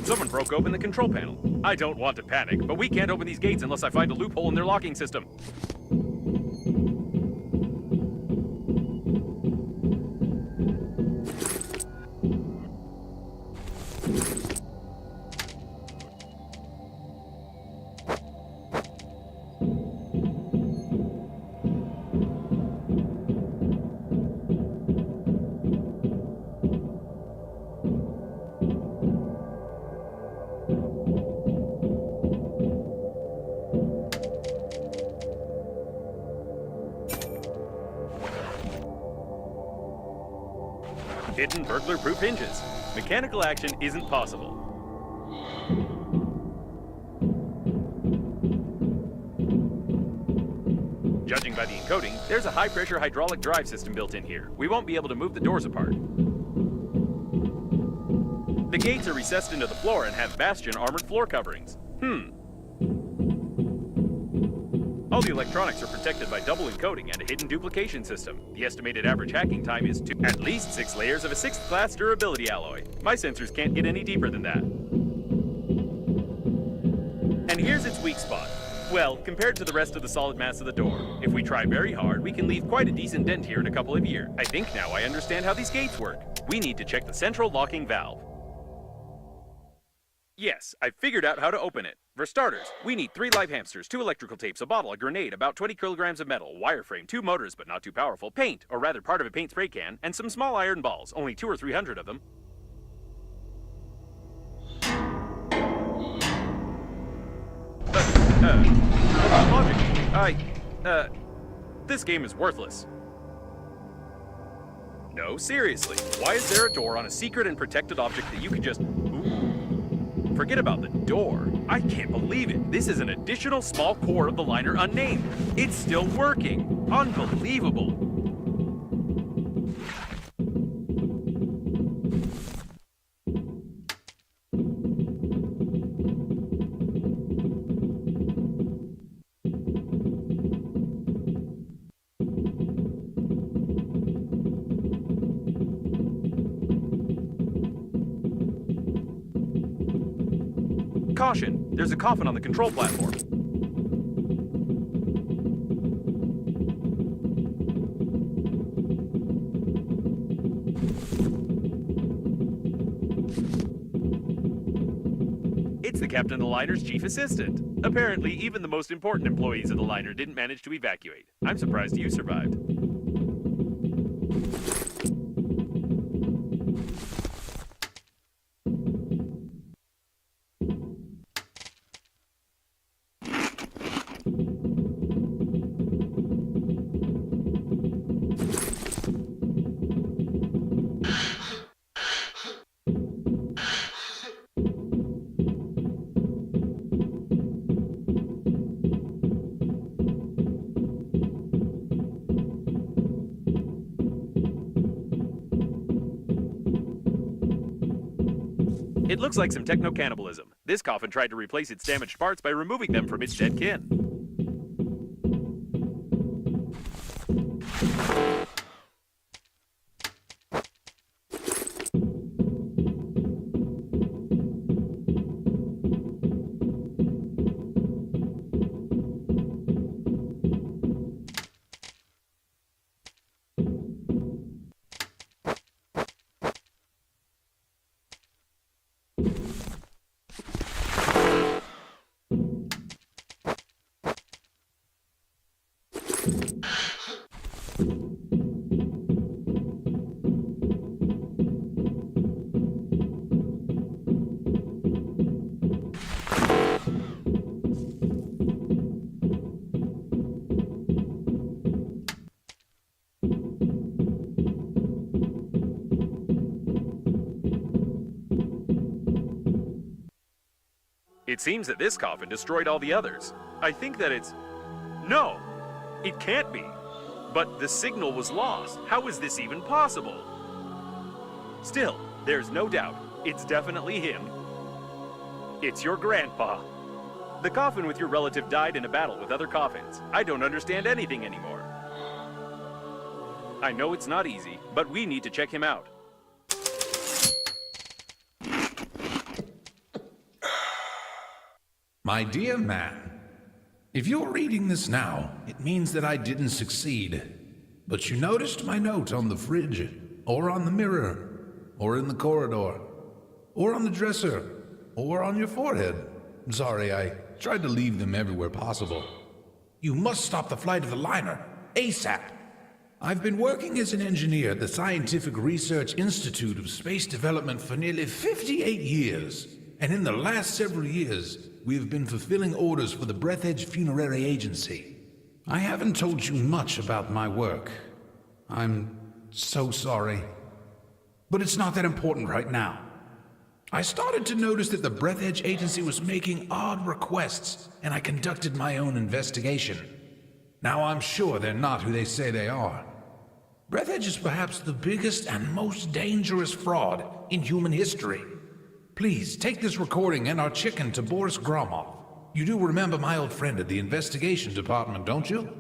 Someone broke open the control panel. I don't want to panic, but we can't open these gates unless I find a loophole in their locking system. Hidden burglar-proof hinges. Mechanical action isn't possible. Judging by the encoding, there's a high-pressure hydraulic drive system built in here. We won't be able to move the doors apart. The gates are recessed into the floor and have bastion armored floor coverings. All the electronics are protected by double encoding and a hidden duplication system. The estimated average hacking time is at least 6 layers of a 6th class durability alloy. My sensors can't get any deeper than that. And here's its weak spot. Well, compared to the rest of the solid mass of the door, if we try very hard, we can leave quite a decent dent here in a couple of years. I think now I understand how these gates work. We need to check the central locking valve. Yes, I've figured out how to open it. For starters, we need 3 live hamsters, 2 electrical tapes, a bottle, a grenade, about 20 kilograms of metal, wireframe, 2 motors but not too powerful, paint, or rather part of a paint spray can, and some small iron balls, only 200 or 300 of them. Logic. This game is worthless. No, seriously, why is there a door on a secret and protected object that you can just... Forget about the door. I can't believe it. This is an additional small core of the liner unnamed. It's still working. Unbelievable. Caution! There's a coffin on the control platform. It's the captain of the liner's chief assistant. Apparently, even the most important employees of the liner didn't manage to evacuate. I'm surprised you survived. It looks like some techno-cannibalism. This coffin tried to replace its damaged parts by removing them from its dead kin. It seems that this coffin destroyed all the others. I think that it's... No! It can't be! But the signal was lost. How is this even possible? Still, there's no doubt. It's definitely him. It's your grandpa. The coffin with your relative died in a battle with other coffins. I don't understand anything anymore. I know it's not easy, but we need to check him out. My dear man, if you're reading this now, it means that I didn't succeed. But you noticed my note on the fridge, or on the mirror, or in the corridor, or on the dresser, or on your forehead. Sorry, I tried to leave them everywhere possible. You must stop the flight of the liner, ASAP. I've been working as an engineer at the Scientific Research Institute of Space Development for nearly 58 years. And in the last several years, we have been fulfilling orders for the Breathedge Funerary Agency. I haven't told you much about my work. I'm so sorry. But it's not that important right now. I started to notice that the Breathedge agency was making odd requests, and I conducted my own investigation. Now I'm sure they're not who they say they are. Breathedge is perhaps the biggest and most dangerous fraud in human history. Please, take this recording and our chicken to Boris Gromov. You do remember my old friend at the investigation department, don't you?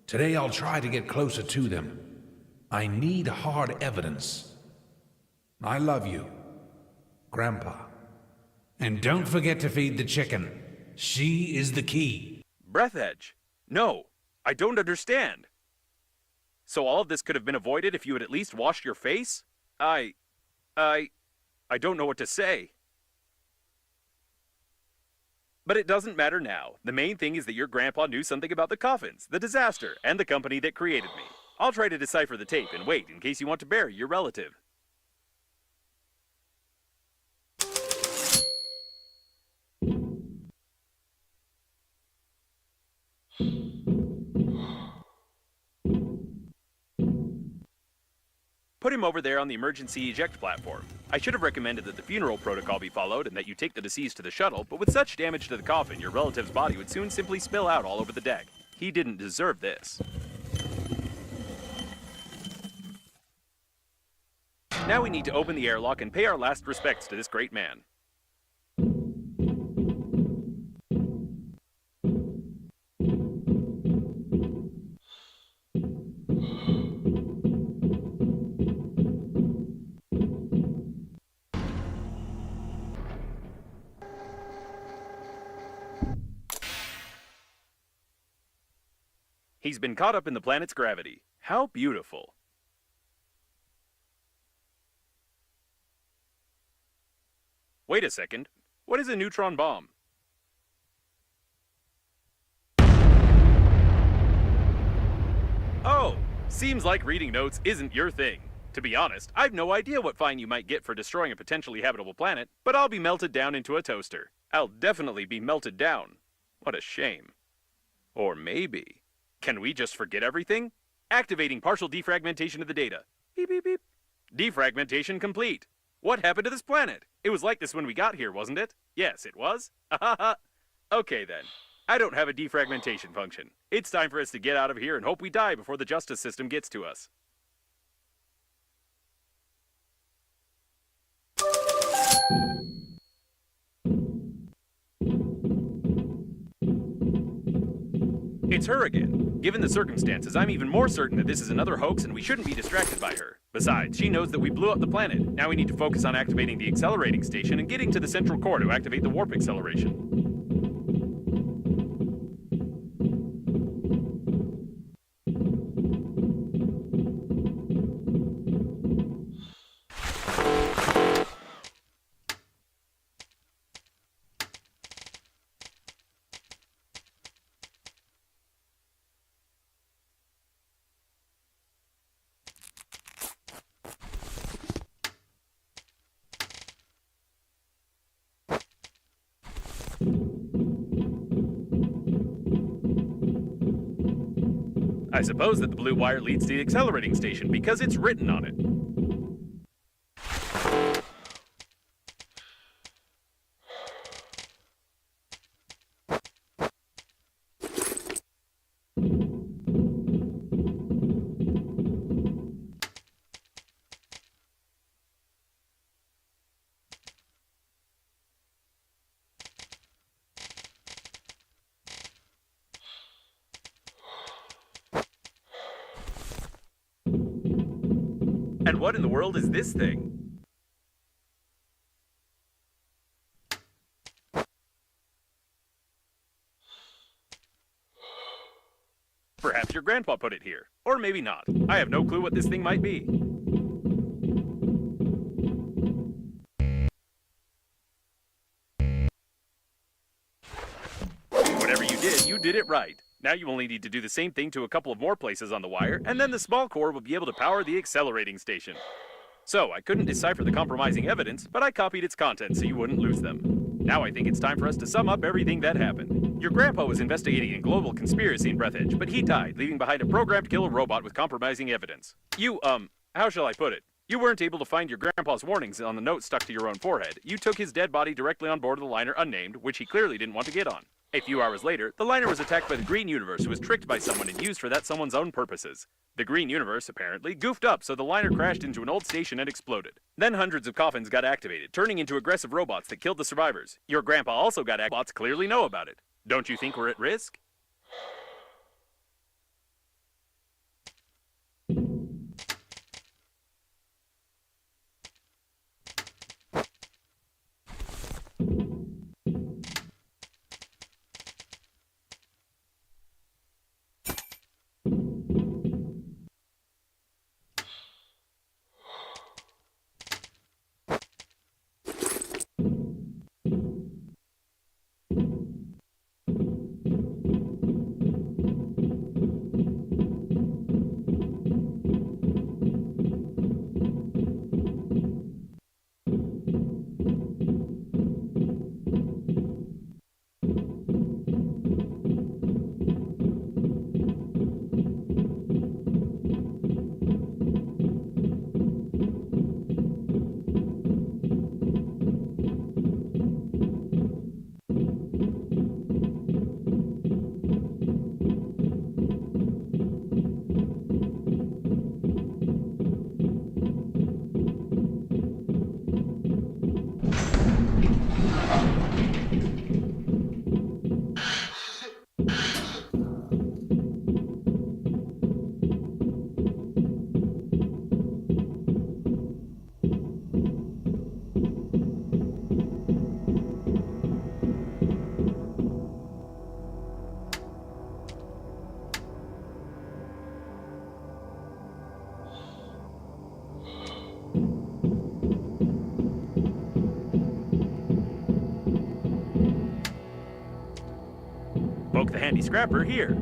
Today I'll try to get closer to them. I need hard evidence. I love you, Grandpa. And don't forget to feed the chicken. She is the key. Breathedge? No, I don't understand. So all of this could have been avoided if you had at least washed your face? I don't know what to say. But it doesn't matter now. The main thing is that your grandpa knew something about the coffins, the disaster, and the company that created me. I'll try to decipher the tape and wait in case you want to bury your relative. Put him over there on the emergency eject platform. I should have recommended that the funeral protocol be followed and that you take the deceased to the shuttle, but with such damage to the coffin, your relative's body would soon simply spill out all over the deck. He didn't deserve this. Now we need to open the airlock and pay our last respects to this great man. He's been caught up in the planet's gravity. How beautiful. Wait a second. What is a neutron bomb? Oh, seems like reading notes isn't your thing. To be honest, I've no idea what fine you might get for destroying a potentially habitable planet, but I'll be melted down into a toaster. I'll definitely be melted down. What a shame. Or maybe... Can we just forget everything? Activating partial defragmentation of the data. Beep, beep, beep. Defragmentation complete. What happened to this planet? It was like this when we got here, wasn't it? Yes, it was. Okay then. I don't have a defragmentation function. It's time for us to get out of here and hope we die before the justice system gets to us. It's her again. Given the circumstances, I'm even more certain that this is another hoax and we shouldn't be distracted by her. Besides, she knows that we blew up the planet. Now we need to focus on activating the accelerating station and getting to the central core to activate the warp acceleration. I suppose that the blue wire leads to the accelerating station because it's written on it. And what in the world is this thing? Perhaps your grandpa put it here. Or maybe not. I have no clue what this thing might be. Whatever you did it right. Now you only need to do the same thing to a couple of more places on the wire, and then the small core will be able to power the accelerating station. So, I couldn't decipher the compromising evidence, but I copied its contents so you wouldn't lose them. Now I think it's time for us to sum up everything that happened. Your grandpa was investigating a global conspiracy in Breathedge, but he died, leaving behind a programmed killer robot with compromising evidence. How shall I put it? You weren't able to find your grandpa's warnings on the note stuck to your own forehead. You took his dead body directly on board of the liner unnamed, which he clearly didn't want to get on. A few hours later, the liner was attacked by the Green Universe, who was tricked by someone and used for that someone's own purposes. The Green Universe, apparently, goofed up, so the liner crashed into an old station and exploded. Then hundreds of coffins got activated, turning into aggressive robots that killed the survivors. Your grandpa also got bots clearly know about it. Don't you think we're at risk? Poke the handy scrapper here.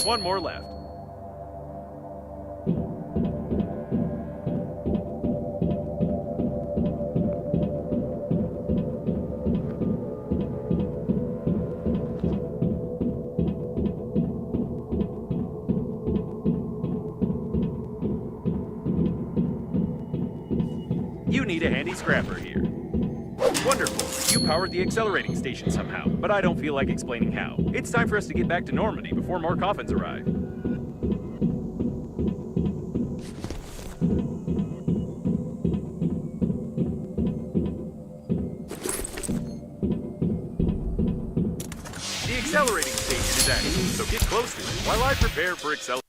One more left. You need a handy scrapper here. Wonderful. You powered the accelerating station somehow, but I don't feel like explaining how. It's time for us to get back to Normandy before more coffins arrive. The accelerating station is active, so get close to it while I prepare for acceleration.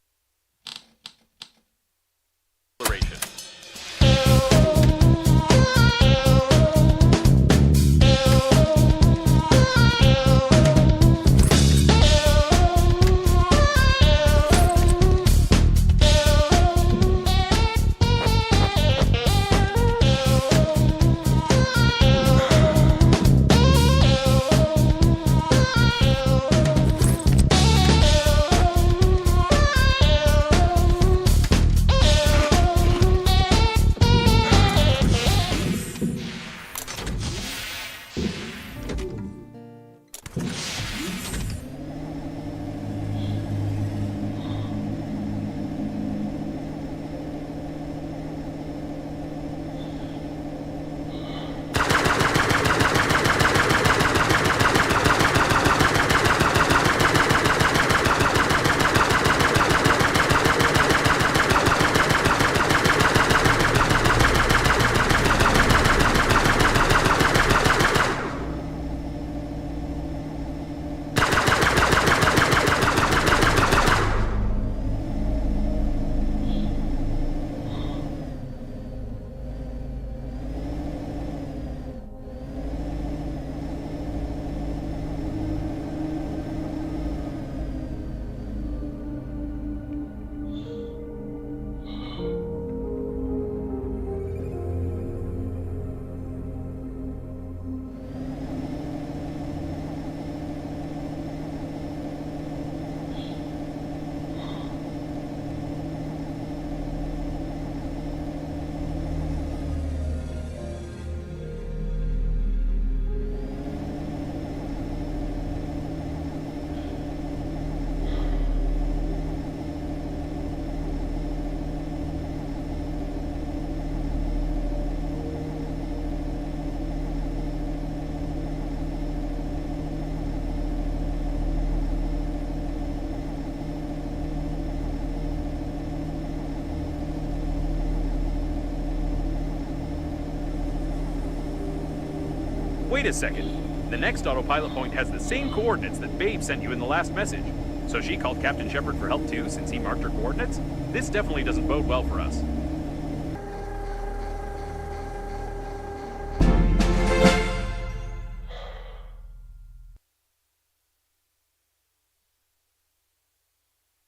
Wait a second. The next autopilot point has the same coordinates that Babe sent you in the last message. So she called Captain Shepard for help too, since he marked her coordinates? This definitely doesn't bode well for us.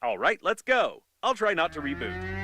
Alright, let's go. I'll try not to reboot.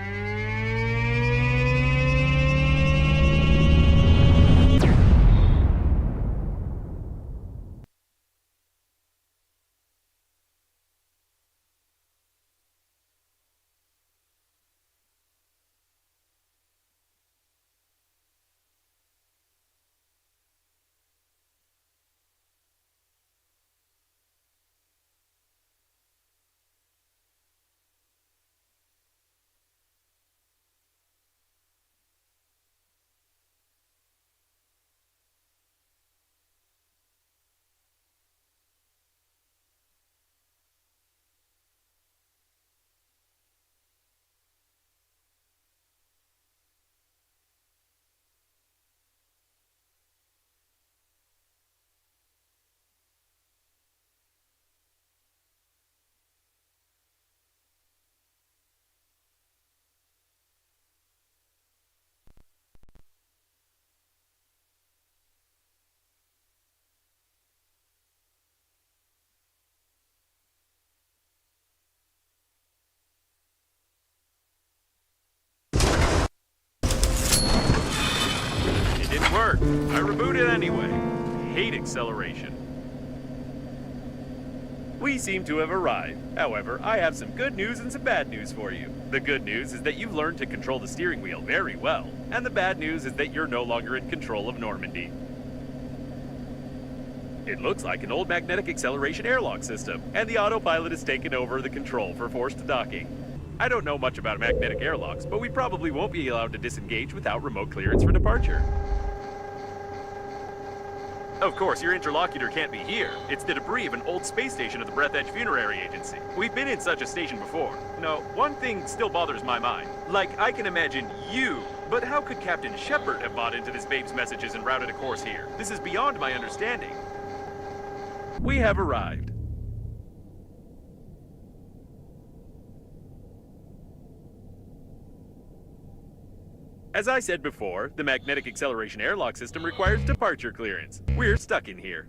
Work. I rebooted anyway. Hate acceleration. We seem to have arrived. However, I have some good news and some bad news for you. The good news is that you've learned to control the steering wheel very well, and the bad news is that you're no longer in control of Normandy. It looks like an old magnetic acceleration airlock system, and the autopilot has taken over the control for forced docking. I don't know much about magnetic airlocks, but we probably won't be allowed to disengage without remote clearance for departure. Of course, your interlocutor can't be here. It's the debris of an old space station of the Breathedge Funerary Agency. We've been in such a station before. No, one thing still bothers my mind. Like, I can imagine you, but how could Captain Shepard have bought into this babe's messages and routed a course here? This is beyond my understanding. We have arrived. As I said before, the magnetic acceleration airlock system requires departure clearance. We're stuck in here.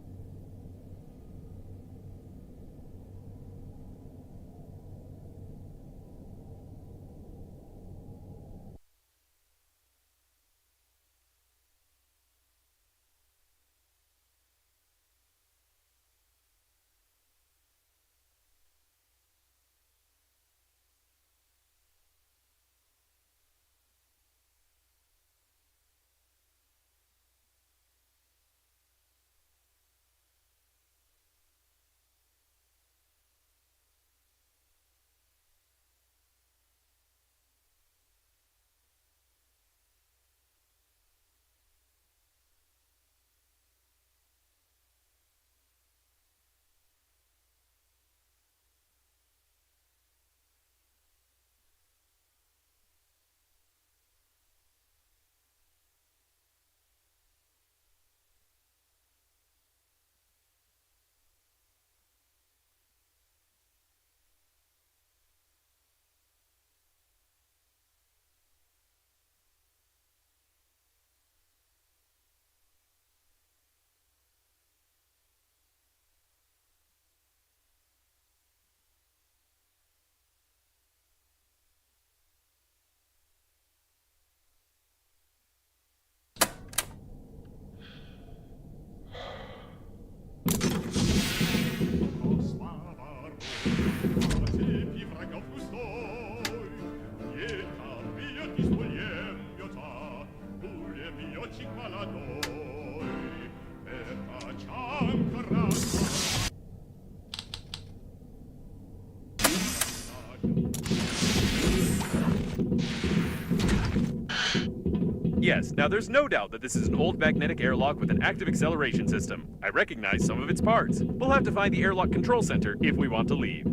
Yes, now there's no doubt that this is an old magnetic airlock with an active acceleration system. I recognize some of its parts. We'll have to find the airlock control center if we want to leave.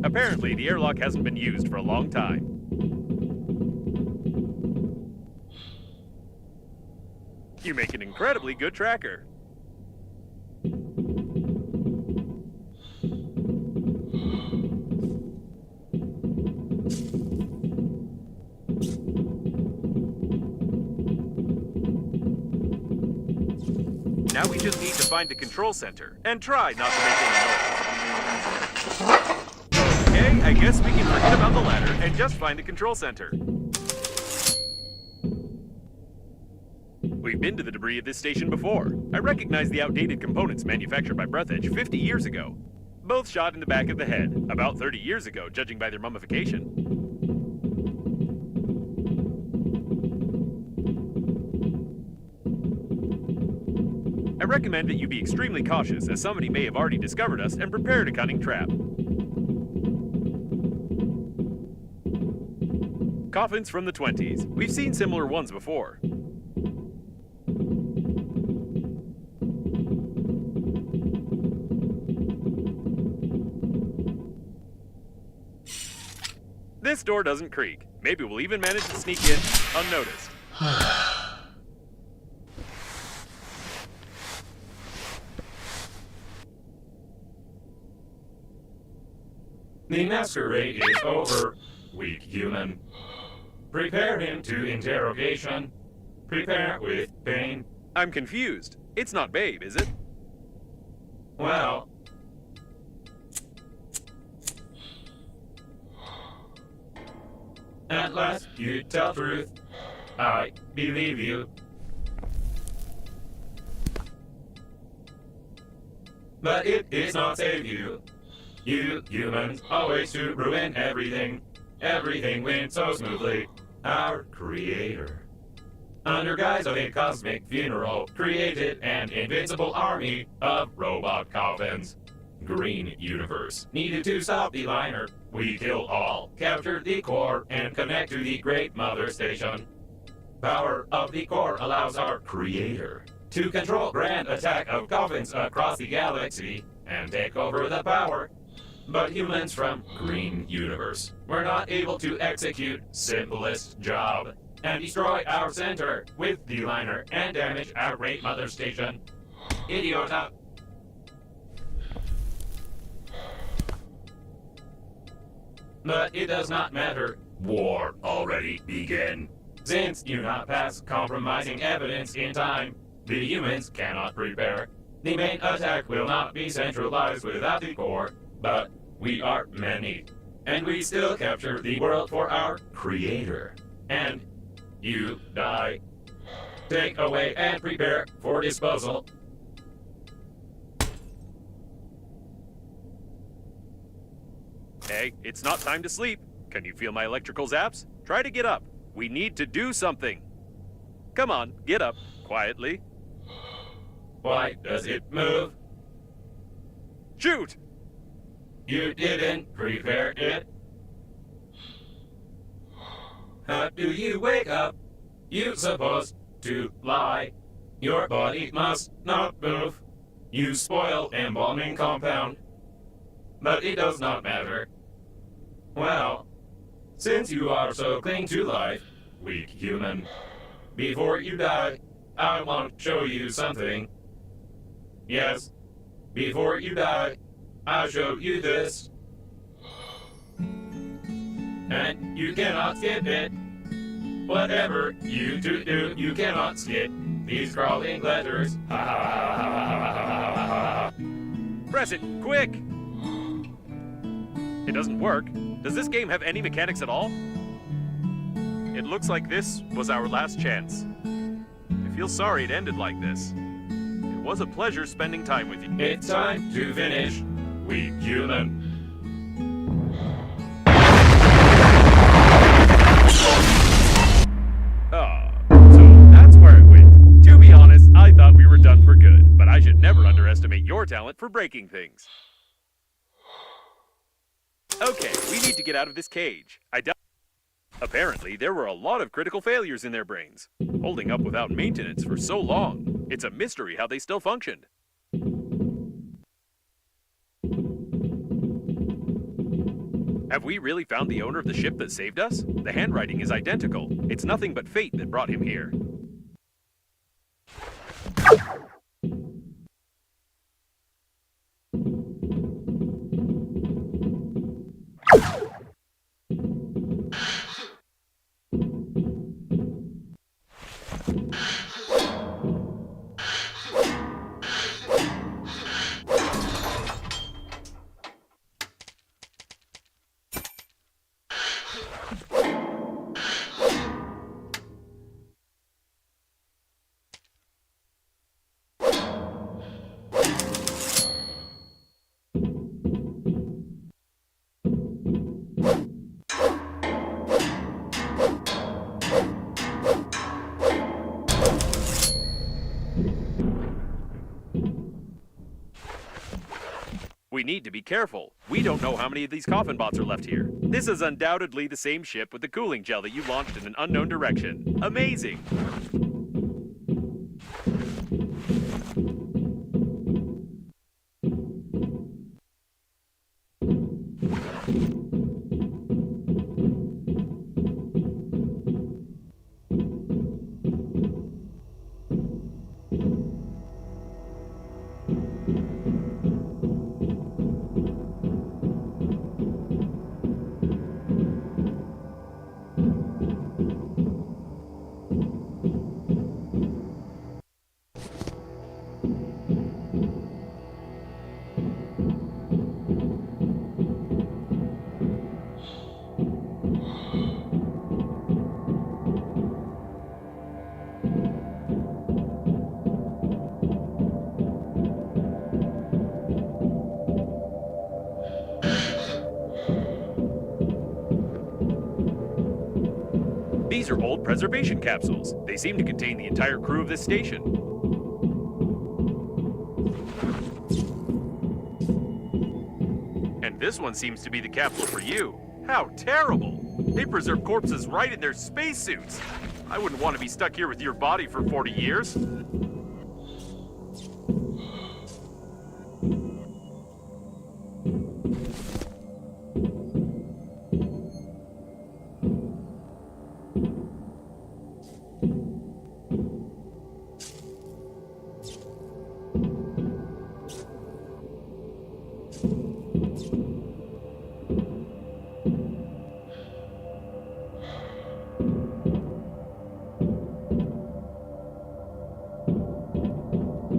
Apparently, the airlock hasn't been used for a long time. You make an incredibly good tracker. Now we just need to find the control center and try not to make any noise. Okay, I guess we can forget about the ladder and just find the control center. We've been to the debris of this station before. I recognize the outdated components manufactured by Breathedge 50 years ago. Both shot in the back of the head, about 30 years ago, judging by their mummification. I recommend that you be extremely cautious, as somebody may have already discovered us and prepared a cunning trap. Coffins from the 20s. We've seen similar ones before. This door doesn't creak. Maybe we'll even manage to sneak in unnoticed. The masquerade is over, weak human. Prepare him to interrogation. Prepare with pain. I'm confused. It's not Babe, is it? Well... At last, you tell truth. I believe you. But it is not save you. You humans always to ruin everything. Everything went so smoothly. Our creator, under guise of a cosmic funeral, created an invincible army of robot coffins. Green Universe needed to stop the liner. We kill all, capture the core, and connect to the Great Mother Station. Power of the core allows our creator to control grand attack of coffins across the galaxy and take over the power. But humans from Green Universe were not able to execute simplest job and destroy our center with the liner and damage our Great Mother Station. Idiota. But it does not matter. War already began. Since you not pass compromising evidence in time, the humans cannot prepare. The main attack will not be centralized without the core, but we are many, and we still capture the world for our creator. And you die. Take away and prepare for disposal. Hey, it's not time to sleep. Can you feel my electrical zaps? Try to get up. We need to do something. Come on, get up, quietly. Why does it move? Shoot! You didn't prepare it. How do you wake up? You're supposed to lie. Your body must not move. You spoil embalming compound. But it does not matter. Well, since you are so cling to life, weak human, before you die, I want to show you something. Yes, before you die, I'll show you this. And you cannot skip it. Whatever you do, you cannot skip these crawling letters. Ha ha ha ha ha ha ha ha. Press it, quick! It doesn't work. Does this game have any mechanics at all? It looks like this was our last chance. I feel sorry it ended like this. It was a pleasure spending time with you. It's time to finish, weak human. So that's where it went. To be honest, I thought we were done for good, but I should never underestimate your talent for breaking things. Okay, we need to get out of this cage. Apparently, there were a lot of critical failures in their brains, holding up without maintenance for so long. It's a mystery how they still functioned. Have we really found the owner of the ship that saved us? The handwriting is identical. It's nothing but fate that brought him here. We need to be careful. We don't know how many of these coffin bots are left here. This is undoubtedly the same ship with the cooling gel that you launched in an unknown direction. Amazing! These are old preservation capsules. They seem to contain the entire crew of this station. And this one seems to be the capsule for you. How terrible! They preserve corpses right in their spacesuits. I wouldn't want to be stuck here with your body for 40 years.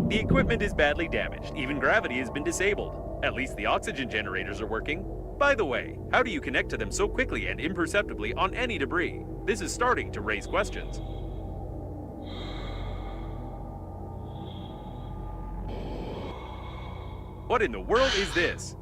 The equipment is badly damaged. Even gravity has been disabled. At least the oxygen generators are working. By the way, how do you connect to them so quickly and imperceptibly on any debris? This is starting to raise questions. What in the world is this?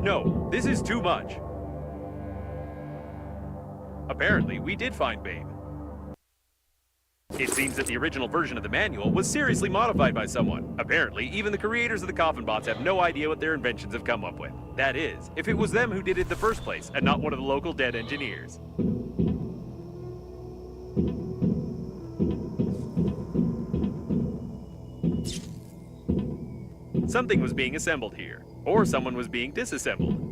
No, this is too much. Apparently, we did find Babe. It seems that the original version of the manual was seriously modified by someone. Apparently, even the creators of the coffin bots have no idea what their inventions have come up with. That is, if it was them who did it in the first place, and not one of the local dead engineers. Something was being assembled here, or someone was being disassembled.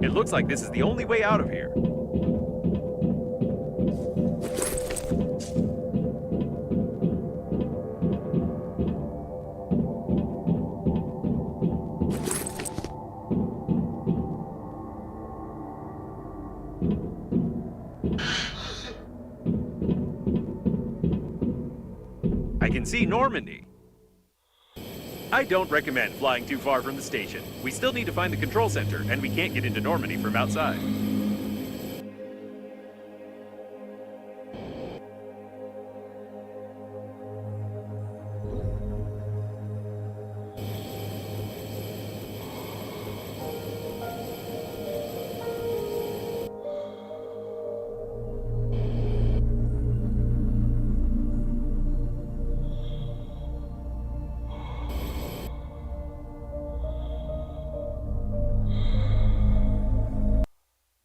It looks like this is the only way out of here. I can see Normandy. I don't recommend flying too far from the station. We still need to find the control center, and we can't get into Normandy from outside.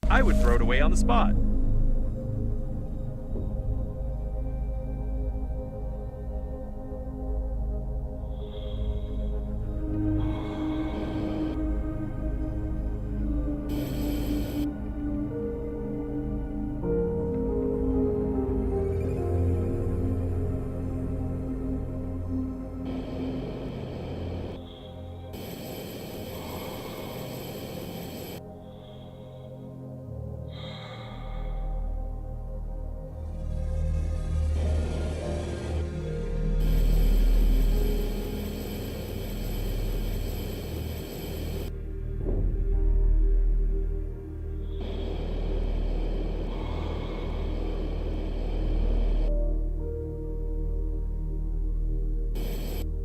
I would throw it away on the spot.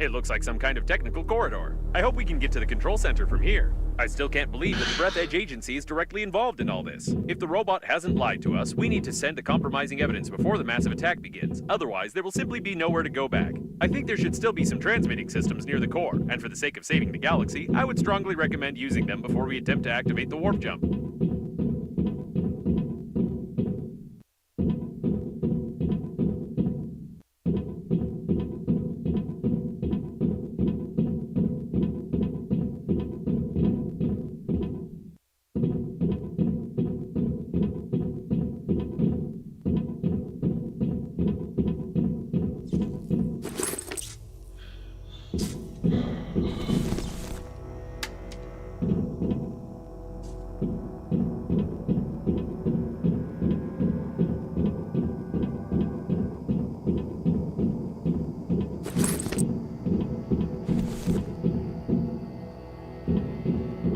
It looks like some kind of technical corridor. I hope we can get to the control center from here. I still can't believe that the Breathedge agency is directly involved in all this. If the robot hasn't lied to us, we need to send the compromising evidence before the massive attack begins. Otherwise, there will simply be nowhere to go back. I think there should still be some transmitting systems near the core, and for the sake of saving the galaxy, I would strongly recommend using them before we attempt to activate the warp jump.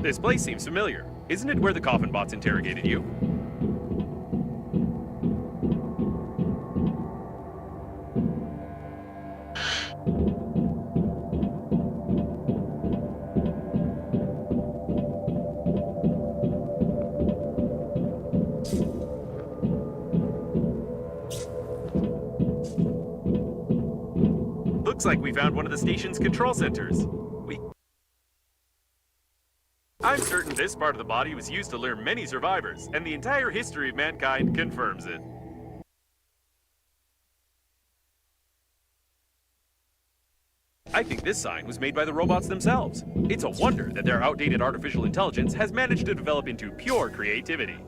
This place seems familiar. Isn't it where the coffin bots interrogated you? Looks like we found one of the station's control centers. I'm certain this part of the body was used to lure many survivors, and the entire history of mankind confirms it. I think this sign was made by the robots themselves. It's a wonder that their outdated artificial intelligence has managed to develop into pure creativity.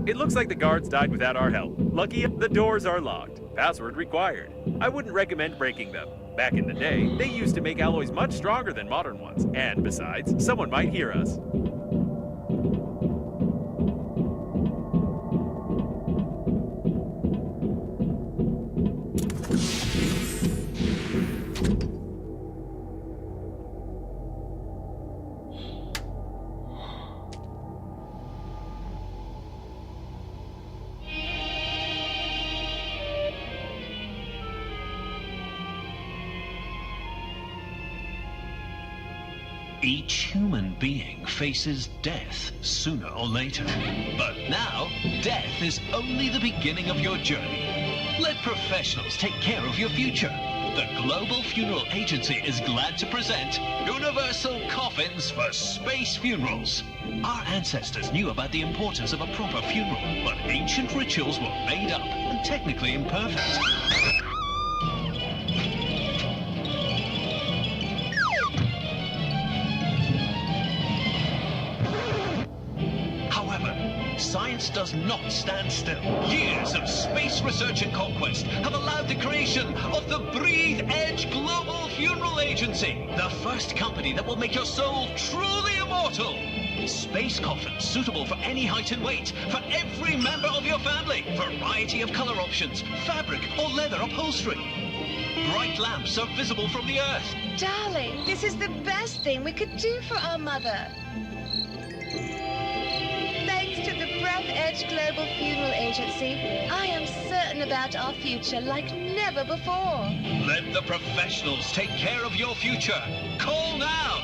It looks like the guards died without our help. Lucky the doors are locked. Password required. I wouldn't recommend breaking them. Back in the day, they used to make alloys much stronger than modern ones. And besides, someone might hear us. Each human being faces death sooner or later. But now, death is only the beginning of your journey. Let professionals take care of your future. The Global Funeral Agency is glad to present Universal Coffins for Space Funerals. Our ancestors knew about the importance of a proper funeral, but ancient rituals were made up and technically imperfect. Science does not stand still. Years of space research and conquest have allowed the creation of the Breathedge Global Funeral Agency, the first company that will make your soul truly immortal. Space coffins suitable for any height and weight, for every member of your family. Variety of color options, fabric or leather upholstery. Bright lamps are visible from the Earth. Darling, this is the best thing we could do for our mother. Thanks to the Breathedge Global Funeral Agency, I am certain about our future like never before. Let the professionals take care of your future. Call now!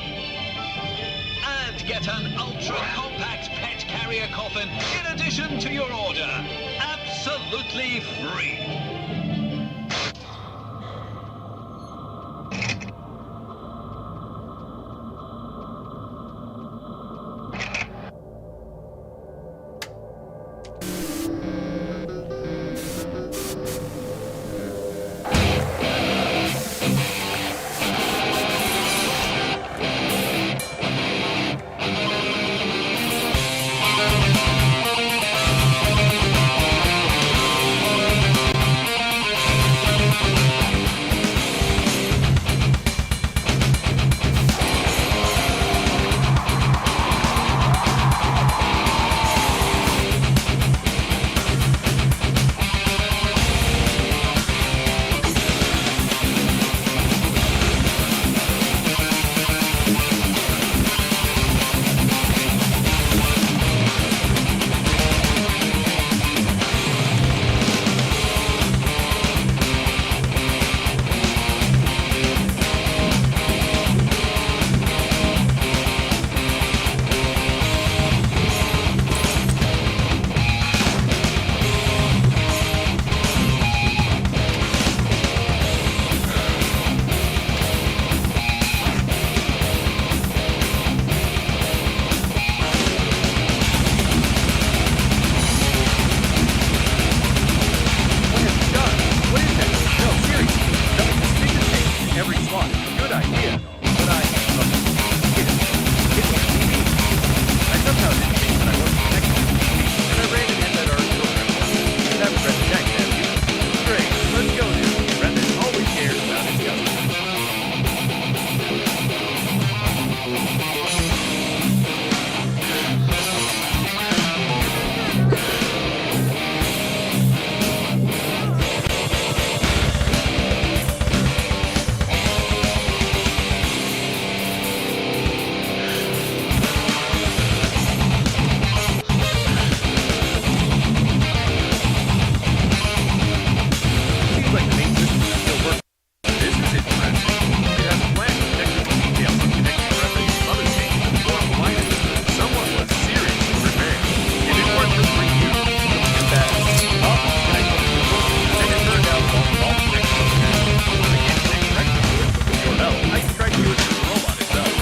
And get an ultra-compact pet carrier coffin in addition to your order. Absolutely free. slot. Good idea, but I somehow didn't think that I wasn't connected to the TV, and I ran it in that original network. You haven't read the text, have you? Great, let's go now. Breathedge always cares about its customers. Seems like the main system is still working. This is interesting. It has a plan to connect the details of connecting Breathedge's mother chain to the Storm Alliance. Someone was seriously prepared. If it weren't for 3 years, and that, can I go to the book? And it turned out all connections were bad. I can't connect directly to it, but with your help, I can try to do it through the robot itself.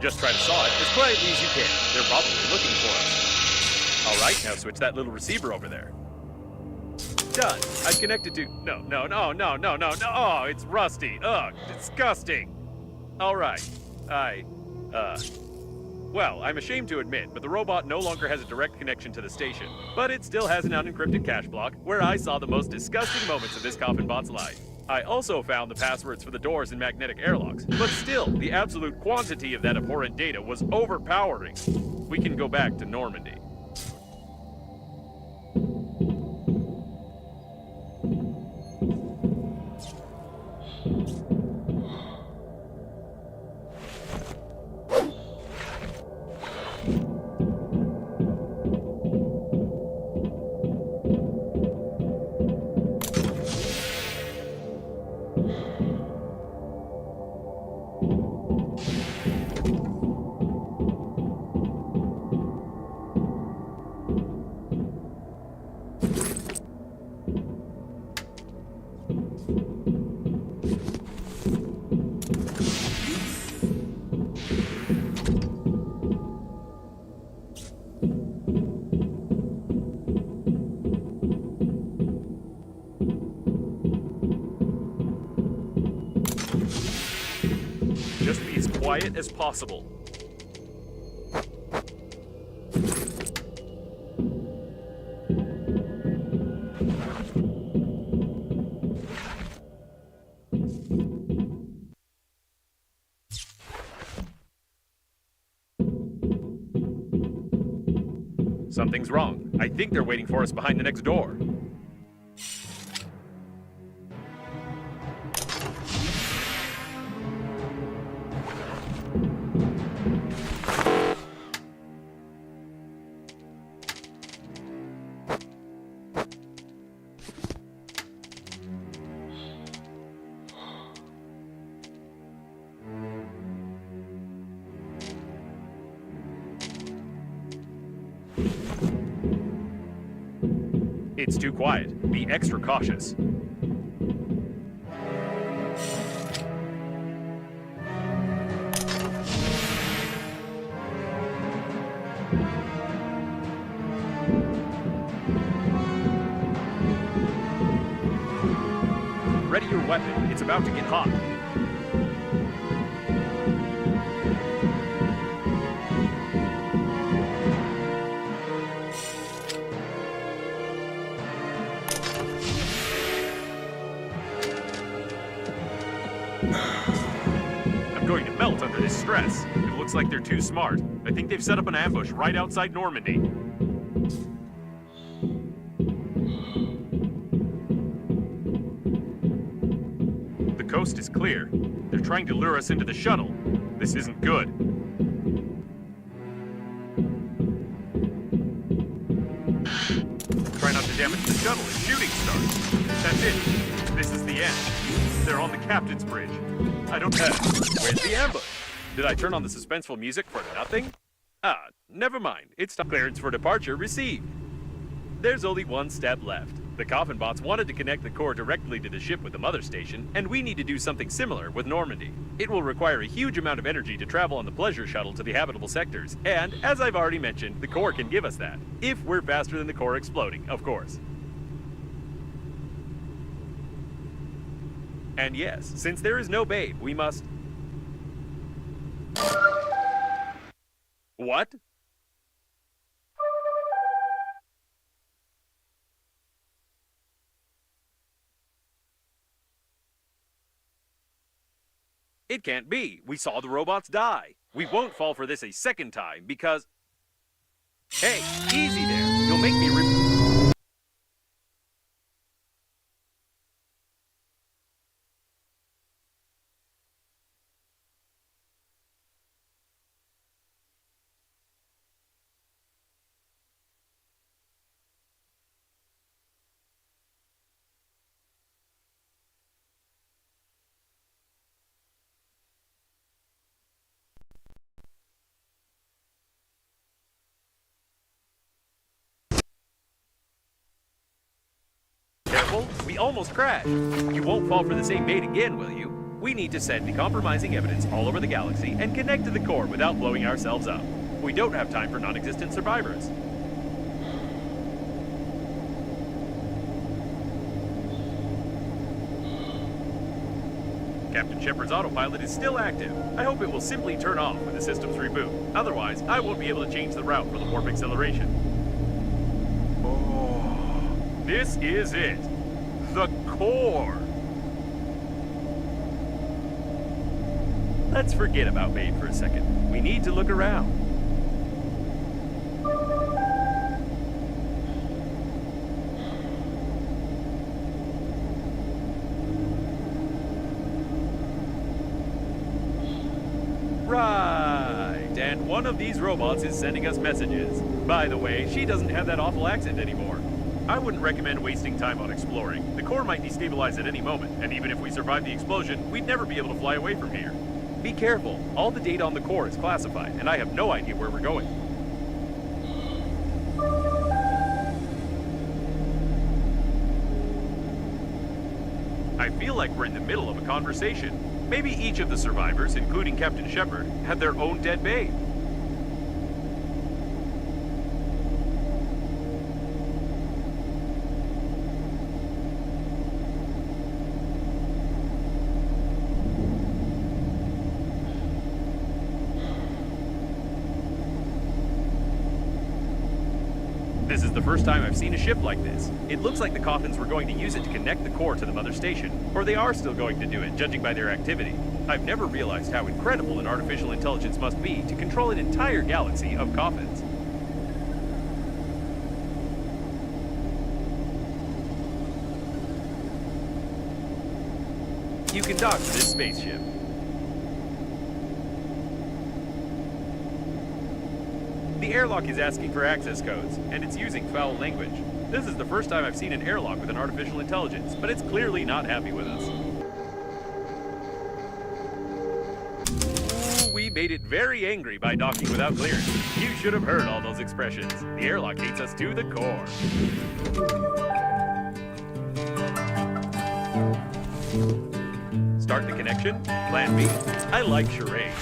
Just try to saw it as quietly as you can. They're probably looking for us. All right, now switch that little receiver over there. Done. I've connected to... No. Oh, it's rusty. Ugh, disgusting. All right. Well, I'm ashamed to admit, but the robot no longer has a direct connection to the station. But it still has an unencrypted cache block where I saw the most disgusting moments of this coffin bot's life. I also found the passwords for the doors and magnetic airlocks, but still, the absolute quantity of that abhorrent data was overpowering. We can go back to Normandy. Just be as quiet as possible. Something's wrong. I think they're waiting for us behind the next door. It's too quiet. Be extra cautious. Ready your weapon. It's about to get hot. I'm going to melt under this stress. It looks like they're too smart. I think they've set up an ambush right outside Normandy. The coast is clear. They're trying to lure us into the shuttle. This isn't good. Try not to damage the shuttle as shooting starts. That's it. This is the end. They're on the captain's bridge. I don't have. Where's the ambush? Did I turn on the suspenseful music for nothing? Ah, never mind. It's time. Clearance for departure received. There's only one step left. The coffin bots wanted to connect the core directly to the ship with the mother station, and we need to do something similar with Normandy. It will require a huge amount of energy to travel on the pleasure shuttle to the habitable sectors, and, as I've already mentioned, the core can give us that. If we're faster than the core exploding, of course. And yes, since there is no babe, we must... What? It can't be. We saw the robots die. We won't fall for this a second time because... Hey, easy there. You'll make me Careful, we almost crashed. You won't fall for the same bait again, will you? We need to send the compromising evidence all over the galaxy and connect to the core without blowing ourselves up. We don't have time for non-existent survivors. Captain Shepard's autopilot is still active. I hope it will simply turn off when the systems reboot. Otherwise, I won't be able to change the route for the warp acceleration. This is it. The core. Let's forget about Babe for a second. We need to look around. Right. And one of these robots is sending us messages. By the way, she doesn't have that awful accent anymore. I wouldn't recommend wasting time on exploring. The core might destabilize at any moment, and even if we survive the explosion, we'd never be able to fly away from here. Be careful. All the data on the core is classified, and I have no idea where we're going. I feel like we're in the middle of a conversation. Maybe each of the survivors, including Captain Shepard, had their own dead babe. This is the first time I've seen a ship like this. It looks like the coffins were going to use it to connect the core to the mother station, or they are still going to do it, judging by their activity. I've never realized how incredible an artificial intelligence must be to control an entire galaxy of coffins. You can dock to this spaceship. The airlock is asking for access codes, and it's using foul language. This is the first time I've seen an airlock with an artificial intelligence, but it's clearly not happy with us. Ooh, we made it very angry by docking without clearance. You should have heard all those expressions. The airlock hates us to the core. Start the connection. Plan B. I like charades.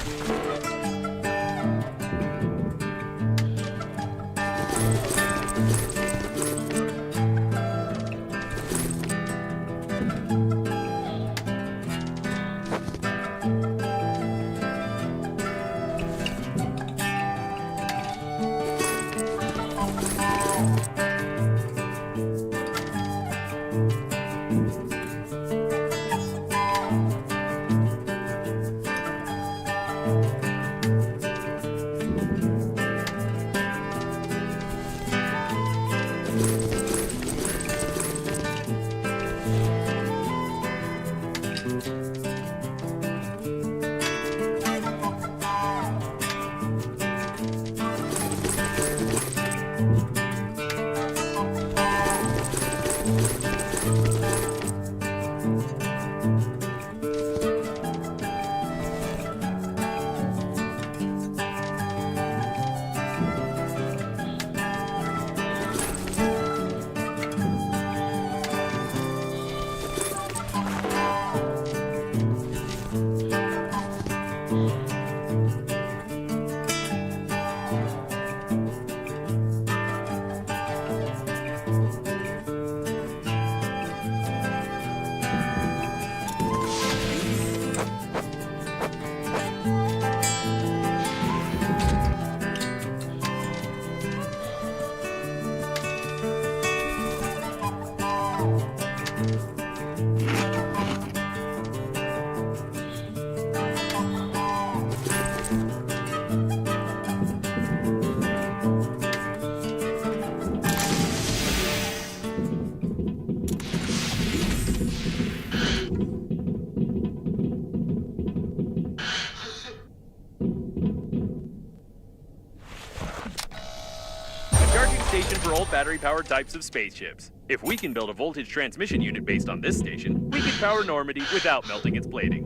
Station for old battery-powered types of spaceships. If we can build a voltage transmission unit based on this station, we can power Normandy without melting its plating.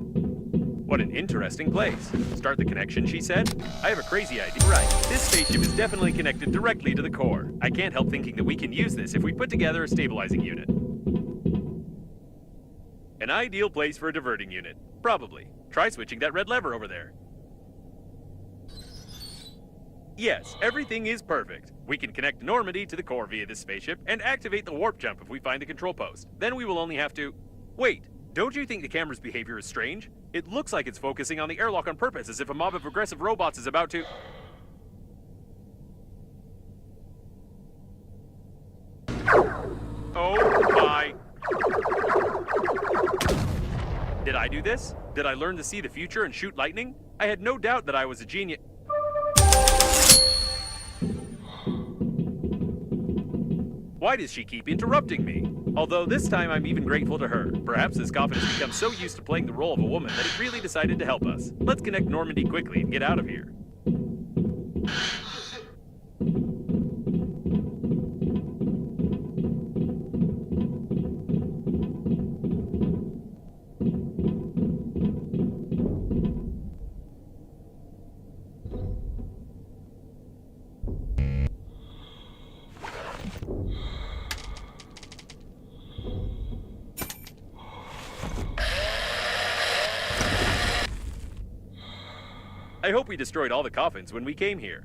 What an interesting place. Start the connection, she said. I have a crazy idea. Right, this spaceship is definitely connected directly to the core. I can't help thinking that we can use this if we put together a stabilizing unit. An ideal place for a diverting unit. Probably. Try switching that red lever over there. Yes, everything is perfect. We can connect Normandy to the core via this spaceship and activate the warp jump if we find the control post. Then we will only have to... Wait, don't you think the camera's behavior is strange? It looks like it's focusing on the airlock on purpose, as if a mob of aggressive robots is about to... Oh my... Did I do this? Did I learn to see the future and shoot lightning? I had no doubt that I was a genius... Why does she keep interrupting me? Although this time I'm even grateful to her. Perhaps this coffin has become so used to playing the role of a woman that it really decided to help us. Let's connect Normandy quickly and get out of here. I hope we destroyed all the coffins when we came here.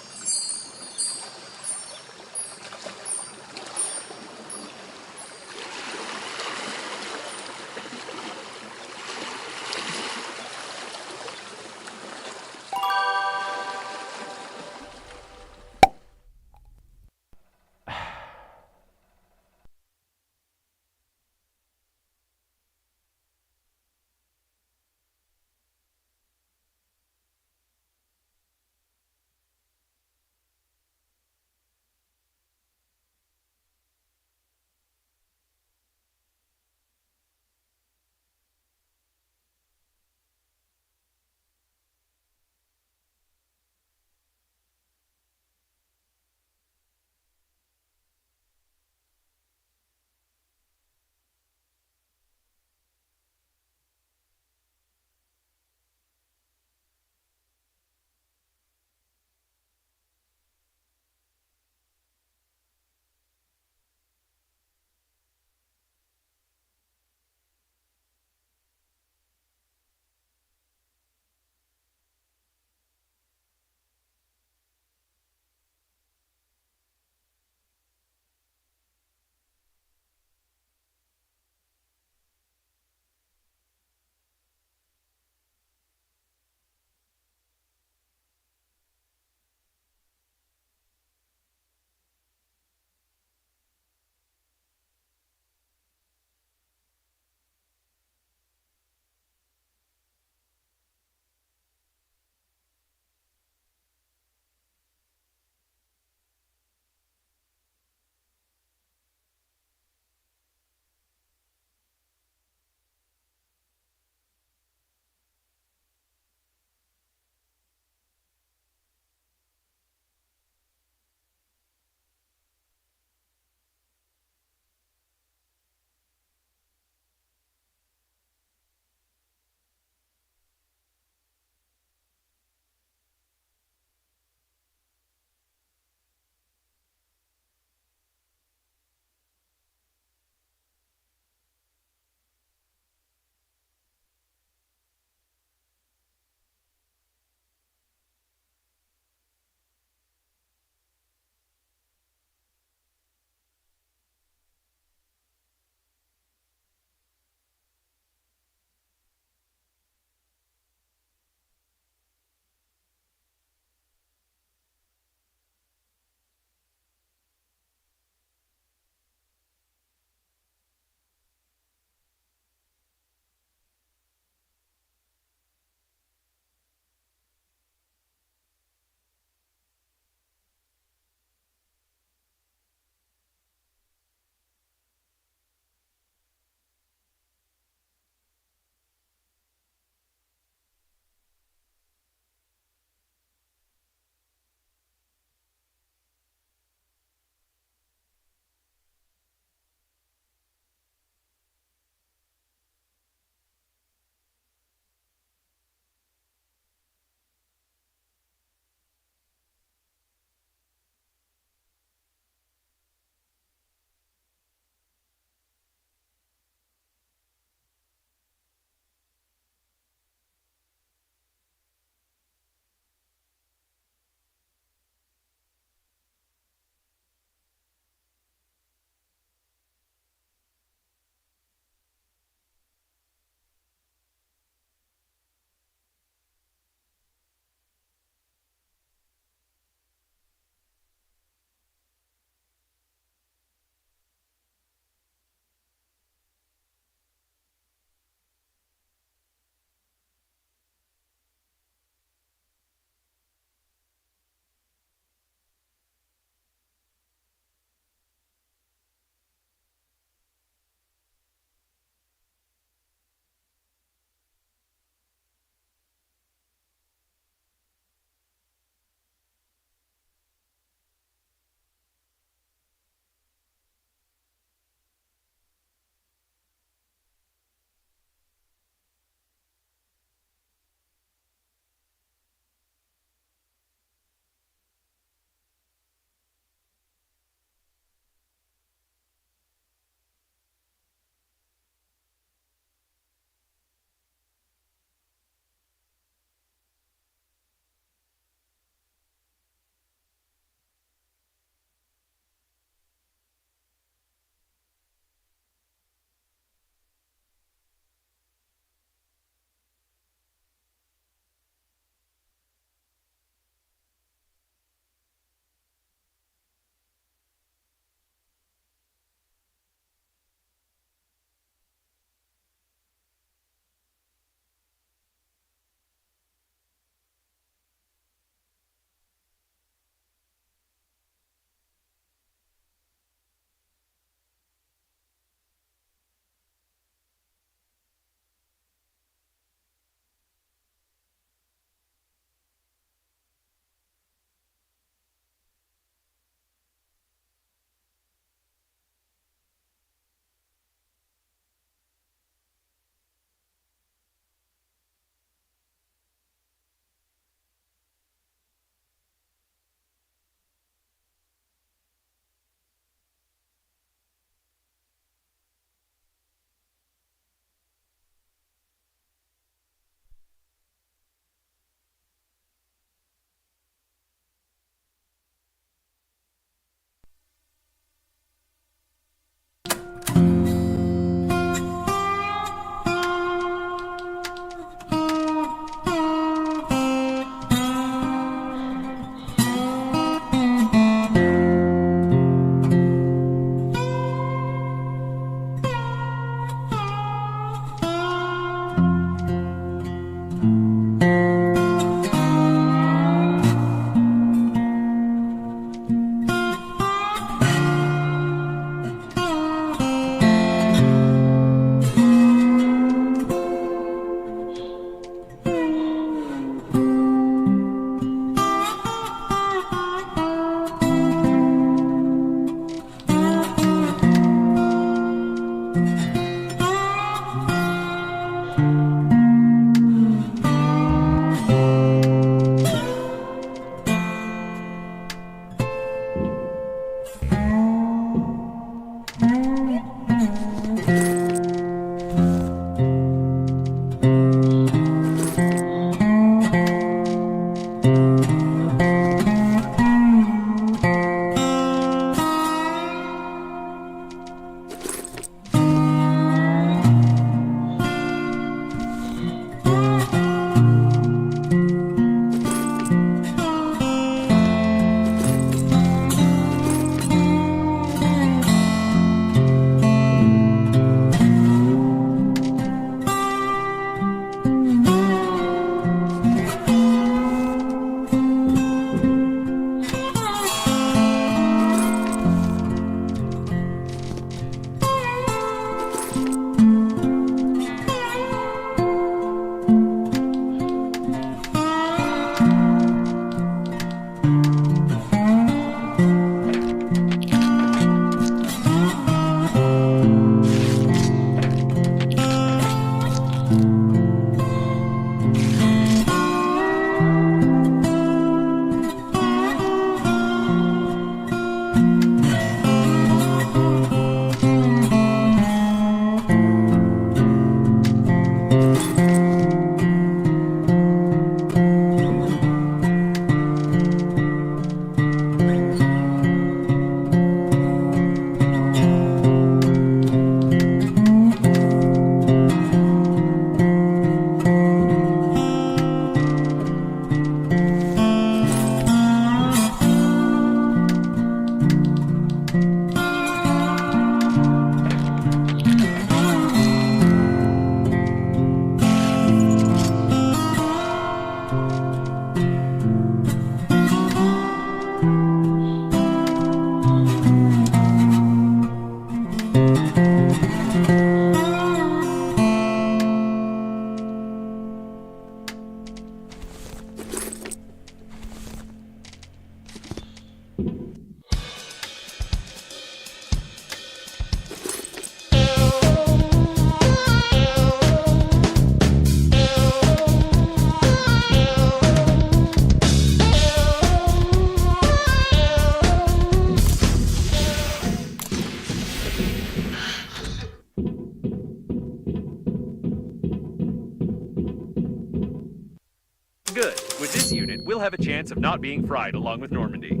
Good. With this unit, we'll have a chance of not being fried along with Normandy.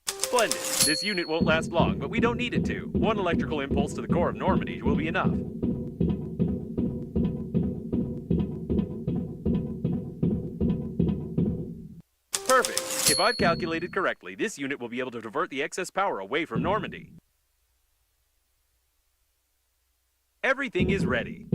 Splendid. This unit won't last long, but we don't need it to. One electrical impulse to the core of Normandy will be enough. Perfect. If I've calculated correctly, this unit will be able to divert the excess power away from Normandy. Everything is ready.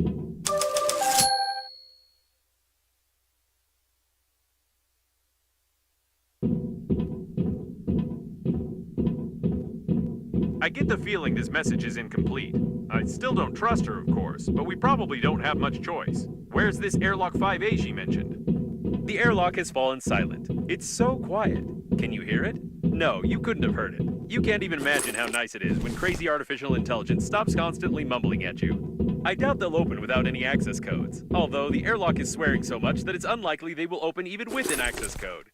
I get the feeling this message is incomplete. I still don't trust her, of course, but we probably don't have much choice. Where's this airlock 5A she mentioned? The airlock has fallen silent. It's so quiet. Can you hear it? No, you couldn't have heard it. You can't even imagine how nice it is when crazy artificial intelligence stops constantly mumbling at you. I doubt they'll open without any access codes, although the airlock is swearing so much that it's unlikely they will open even with an access code.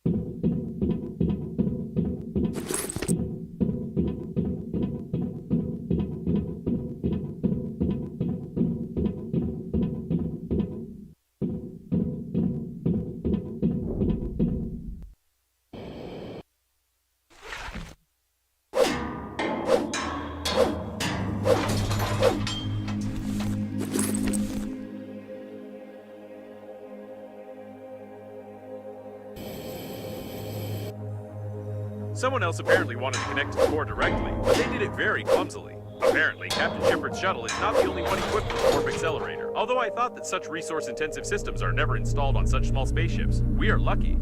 Someone else apparently wanted to connect to the core directly, but they did it very clumsily. Apparently, Captain Shepard's shuttle is not the only one equipped with a warp accelerator, although I thought that such resource-intensive systems are never installed on such small spaceships. We are lucky.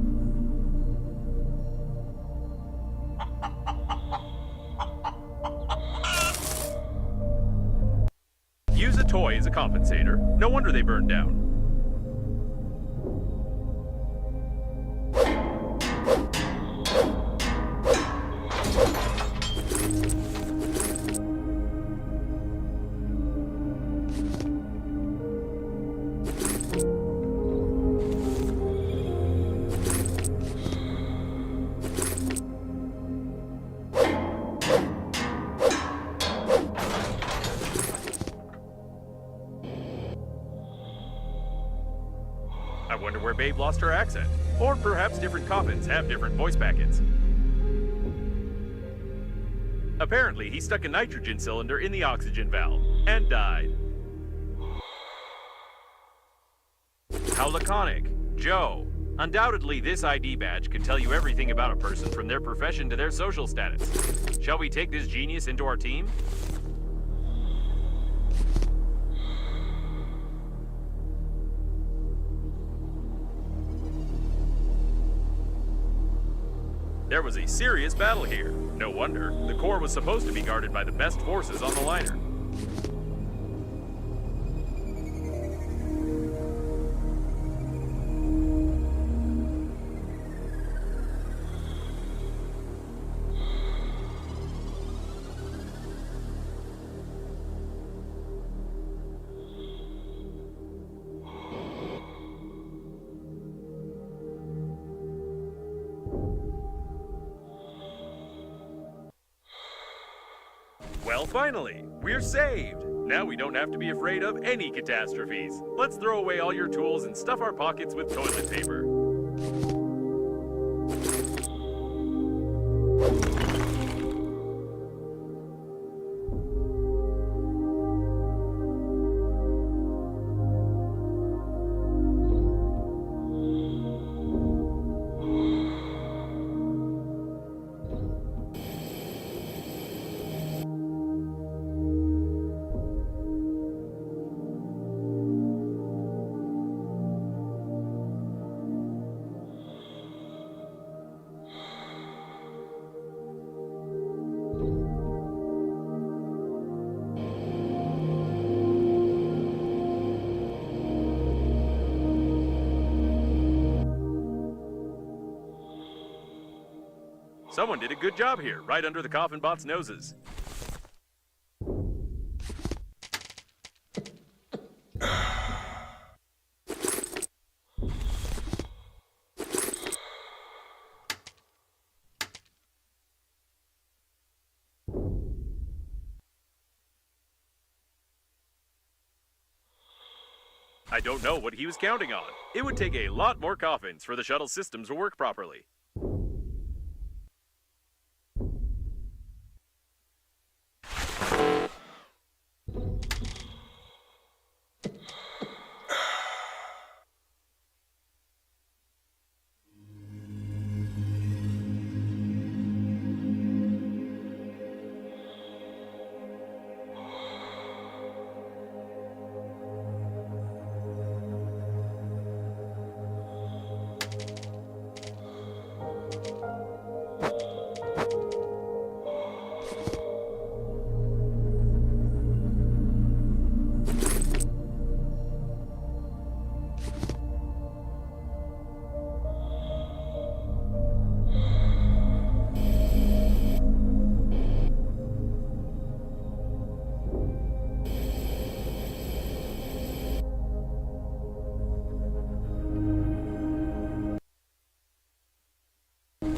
Use a toy as a compensator. No wonder they burned down. I wonder where Babe lost her accent. Or perhaps different coffins have different voice packets. Apparently, he stuck a nitrogen cylinder in the oxygen valve and died. How laconic. Joe. Undoubtedly, this ID badge can tell you everything about a person from their profession to their social status. Shall we take this genius into our team? There was a serious battle here. No wonder. The core was supposed to be guarded by the best forces on the liner. Well, finally, we're saved. Now we don't have to be afraid of any catastrophes. Let's throw away all your tools and stuff our pockets with toilet paper. Someone did a good job here, right under the coffin bot's noses. I don't know what he was counting on. It would take a lot more coffins for the shuttle system to work properly.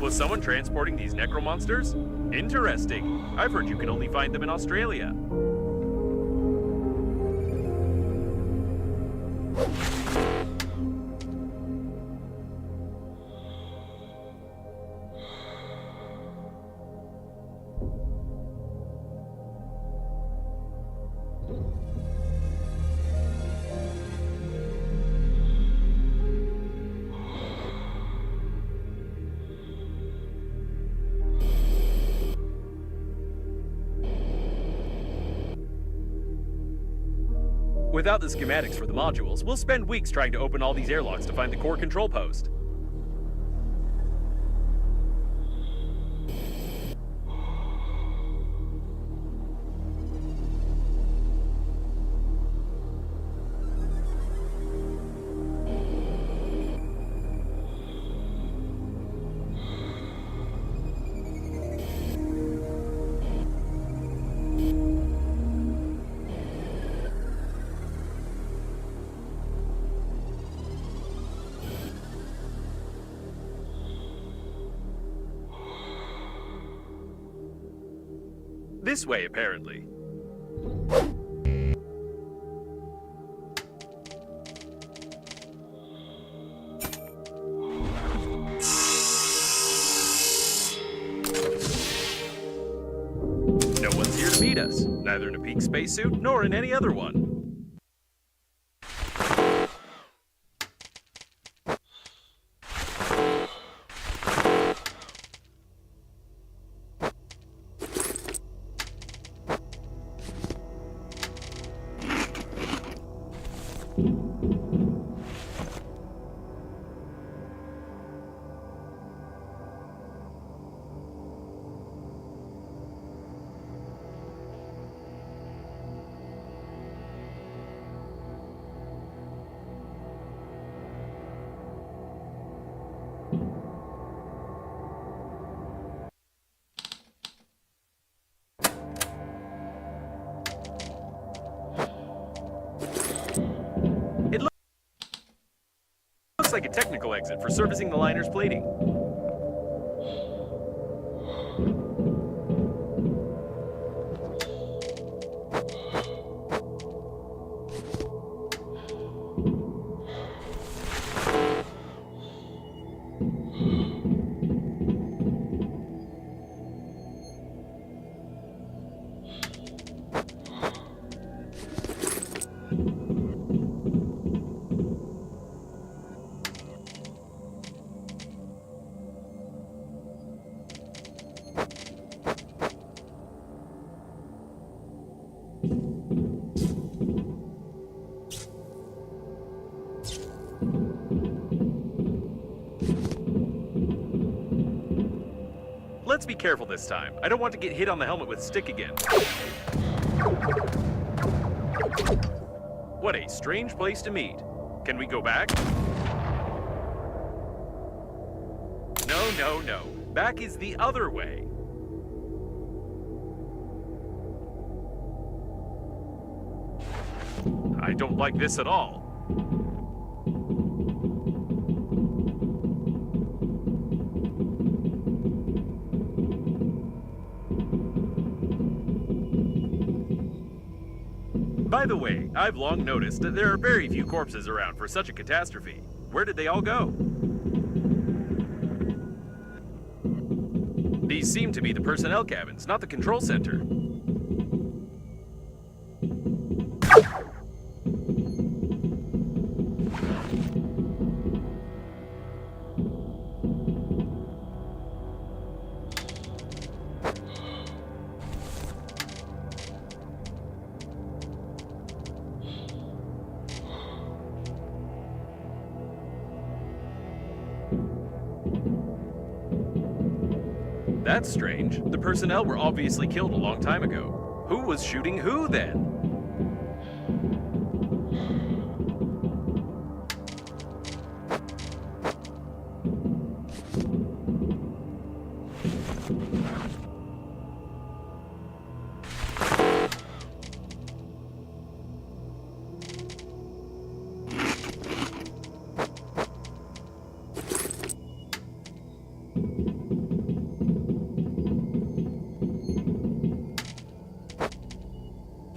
Was someone transporting these necromonsters? Interesting. I've heard you can only find them in Australia. Without the schematics for the modules, we'll spend weeks trying to open all these airlocks to find the core control post. This way, apparently. No one's here to meet us, neither in a peak spacesuit nor in any other one. Looks like a technical exit for servicing the liner's plating. Let's be careful this time. I don't want to get hit on the helmet with stick again. What a strange place to meet. Can we go back? No, no, no. Back is the other way. I don't like this at all. By the way, I've long noticed that there are very few corpses around for such a catastrophe. Where did they all go? These seem to be the personnel cabins, not the control center. That's strange. The personnel were obviously killed a long time ago. Who was shooting who then?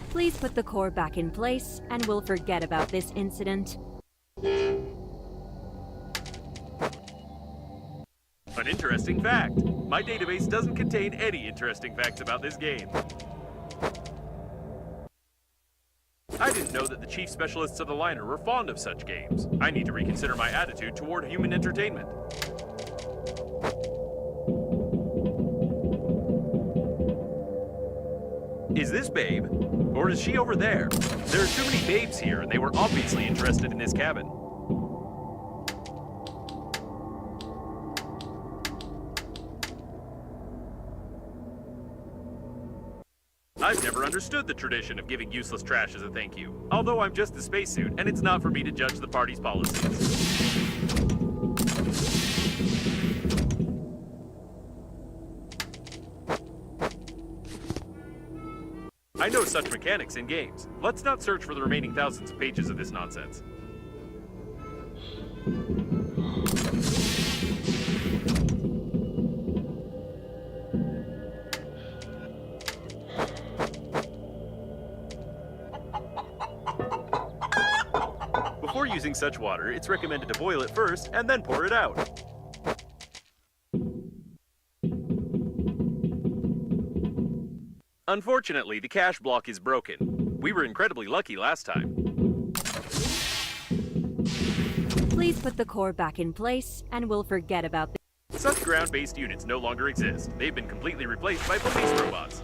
Please put the core back in place, and we'll forget about this incident. An interesting fact. My database doesn't contain any interesting facts about this game. I didn't know that the chief specialists of the liner were fond of such games. I need to reconsider my attitude toward human entertainment. Is this Babe? Or is she over there? There are too many babes here, and they were obviously interested in this cabin. I've never understood the tradition of giving useless trash as a thank you, although I'm just a spacesuit, and it's not for me to judge the party's policies. I know such mechanics in games. Let's not search for the remaining thousands of pages of this nonsense. Before using such water, it's recommended to boil it first and then pour it out. Unfortunately, the cache block is broken. We were incredibly lucky last time. Please put the core back in place, and we'll forget about this. Such ground-based units no longer exist. They've been completely replaced by police robots.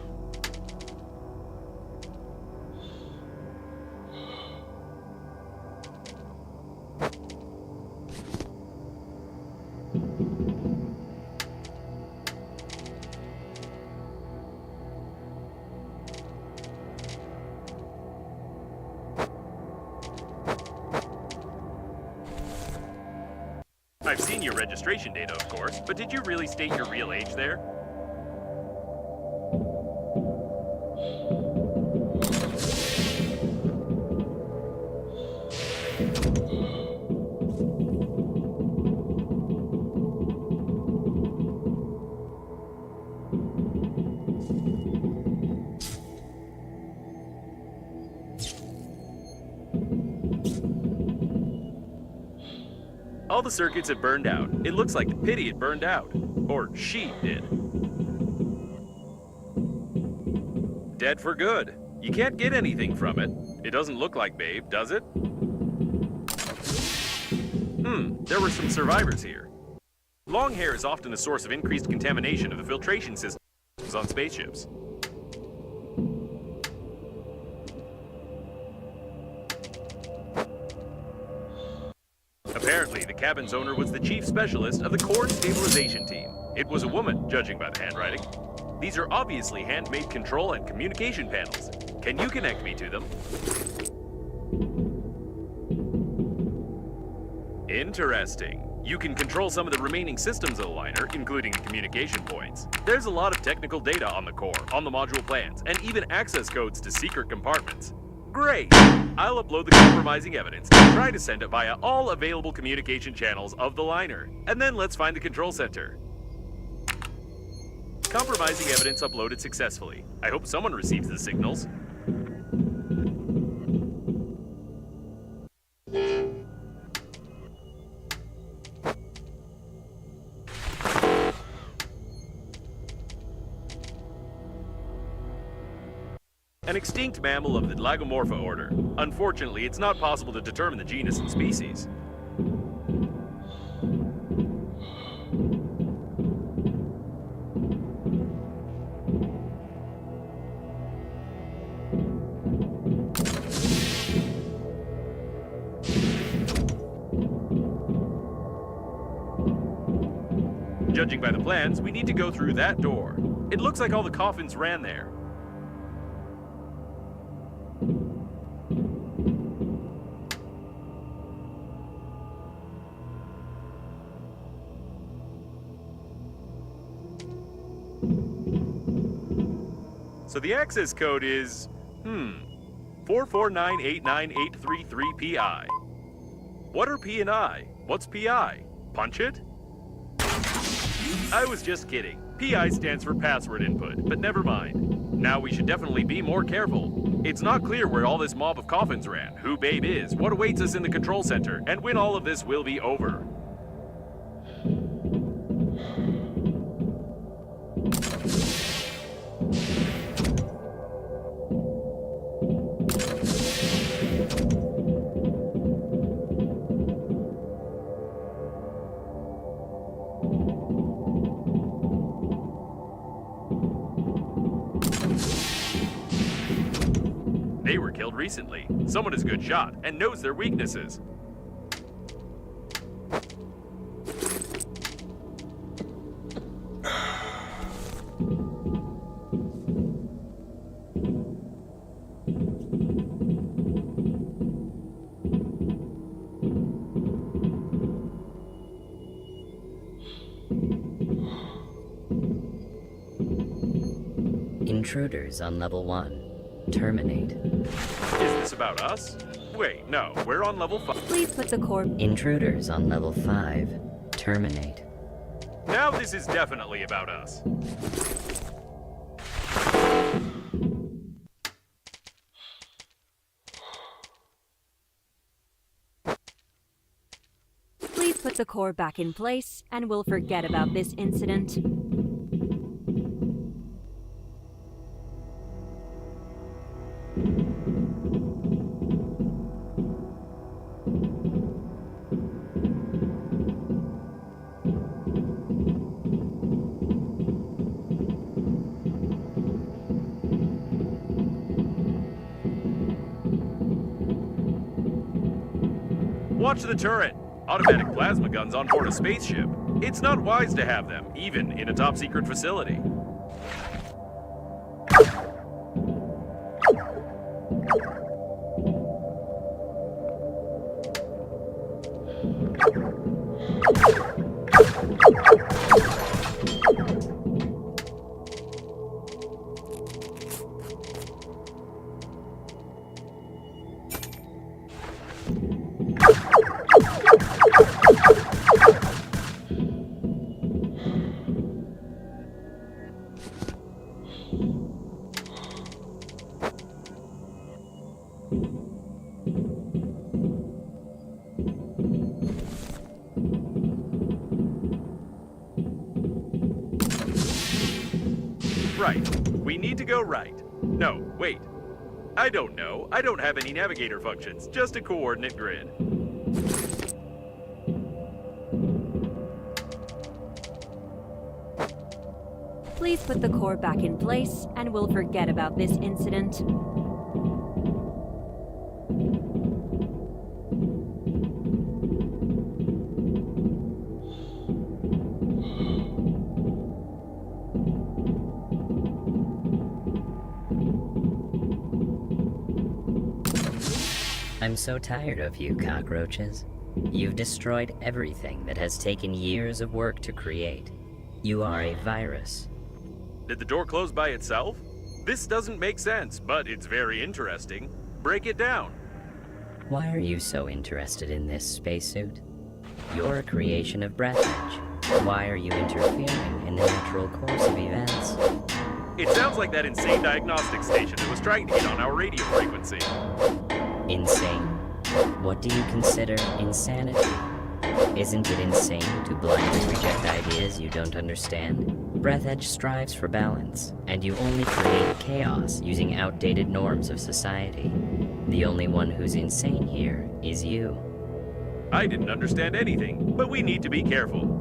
I've seen your registration data, of course, but did you really state your real age there? All the circuits have burned out. It looks like the pity had burned out. Or she did. Dead for good. You can't get anything from it. It doesn't look like Babe, does it? There were some survivors here. Long hair is often a source of increased contamination of the filtration systems on spaceships. Apparently, the cabin's owner was the chief specialist of the core stabilization team. It was a woman, judging by the handwriting. These are obviously handmade control and communication panels. Can you connect me to them? Interesting. You can control some of the remaining systems of the liner, including communication points. There's a lot of technical data on the core, on the module plans, and even access codes to secret compartments. Great! I'll upload the compromising evidence and try to send it via all available communication channels of the liner. And then let's find the control center. Compromising evidence uploaded successfully. I hope someone receives the signals. extinct mammal of the Lagomorpha order. Unfortunately, it's not possible to determine the genus and species. Judging by the plans, we need to go through that door. It looks like all the coffins ran there. So the access code is, 449898333PI. What are P and I? What's PI? Punch it? I was just kidding. PI stands for password input, but never mind. Now we should definitely be more careful. It's not clear where all this mob of coffins ran, who Babe is, what awaits us in the control center, and when all of this will be over. They were killed recently. Someone is a good shot and knows their weaknesses. Intruders on level 1. Terminate. Is this about us? Wait, no, we're on level 5. Please put the core. Intruders on level 5. Terminate. Now this is definitely about us. Please put the core back in place, and we'll forget about this incident. Watch the turret! Automatic plasma guns on board a spaceship. It's not wise to have them, even in a top-secret facility. Right. We need to go right. No, wait. I don't know. I don't have any navigator functions, just a coordinate grid. Please put the core back in place, and we'll forget about this incident. I'm so tired of you, cockroaches. You've destroyed everything that has taken years of work to create. You are a virus. Did the door close by itself? This doesn't make sense, but it's very interesting. Break it down. Why are you so interested in this spacesuit? You're a creation of Breathedge. Why are you interfering in the natural course of events? It sounds like that insane diagnostic station that was trying to get on our radio frequency. Insane? What do you consider insanity? Isn't it insane to blindly reject ideas you don't understand? Breathedge strives for balance, and you only create chaos using outdated norms of society. The only one who's insane here is you. I didn't understand anything, but we need to be careful.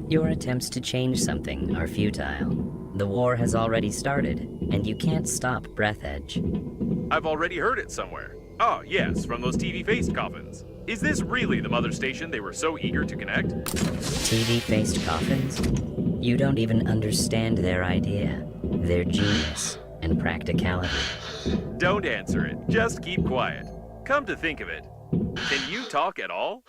Your attempts to change something are futile. The war has already started, and you can't stop Breathedge. I've already heard it somewhere. Oh, yes, from those TV-faced coffins. Is this really the mother station they were so eager to connect? TV-faced coffins? You don't even understand their idea, their genius, and practicality. Don't answer it. Just keep quiet. Come to think of it, can you talk at all?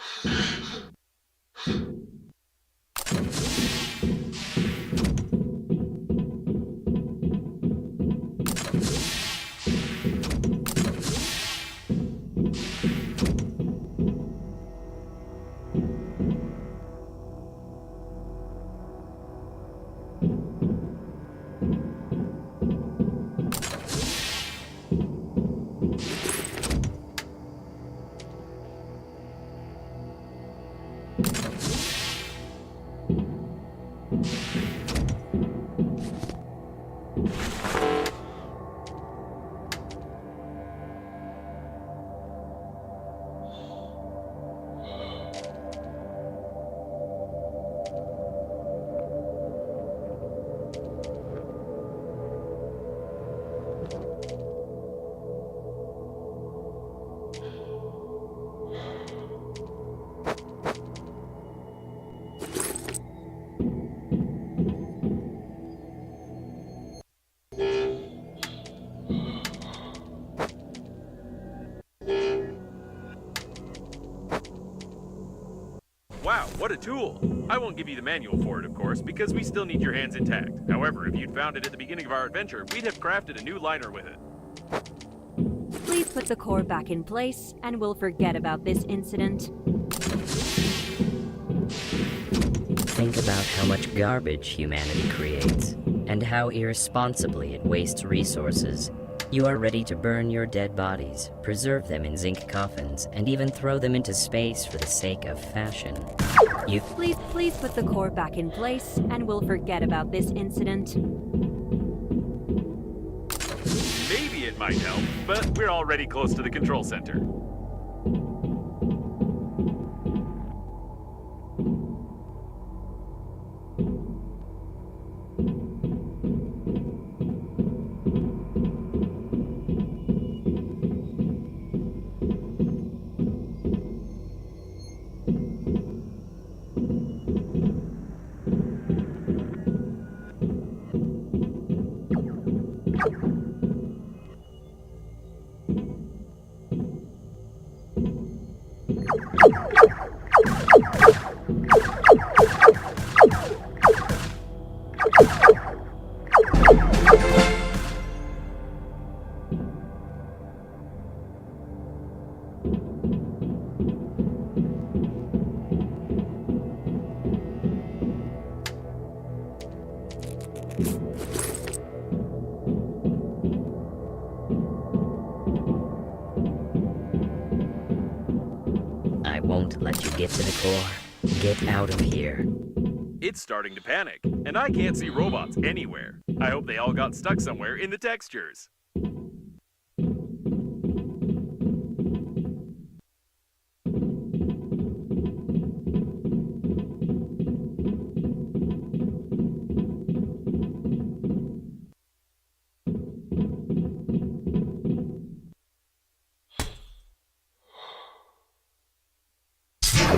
Wow, what a tool! I won't give you the manual for it, of course, because we still need your hands intact. However, if you'd found it at the beginning of our adventure, we'd have crafted a new liner with it. Please put the core back in place, and we'll forget about this incident. Think about how much garbage humanity creates, and how irresponsibly it wastes resources. You are ready to burn your dead bodies, preserve them in zinc coffins, and even throw them into space for the sake of fashion. Please put the core back in place, and we'll forget about this incident. Maybe it might help, but we're already close to the control center. won't let you get to the core. Get out of here. It's starting to panic, and I can't see robots anywhere. I hope they all got stuck somewhere in the textures.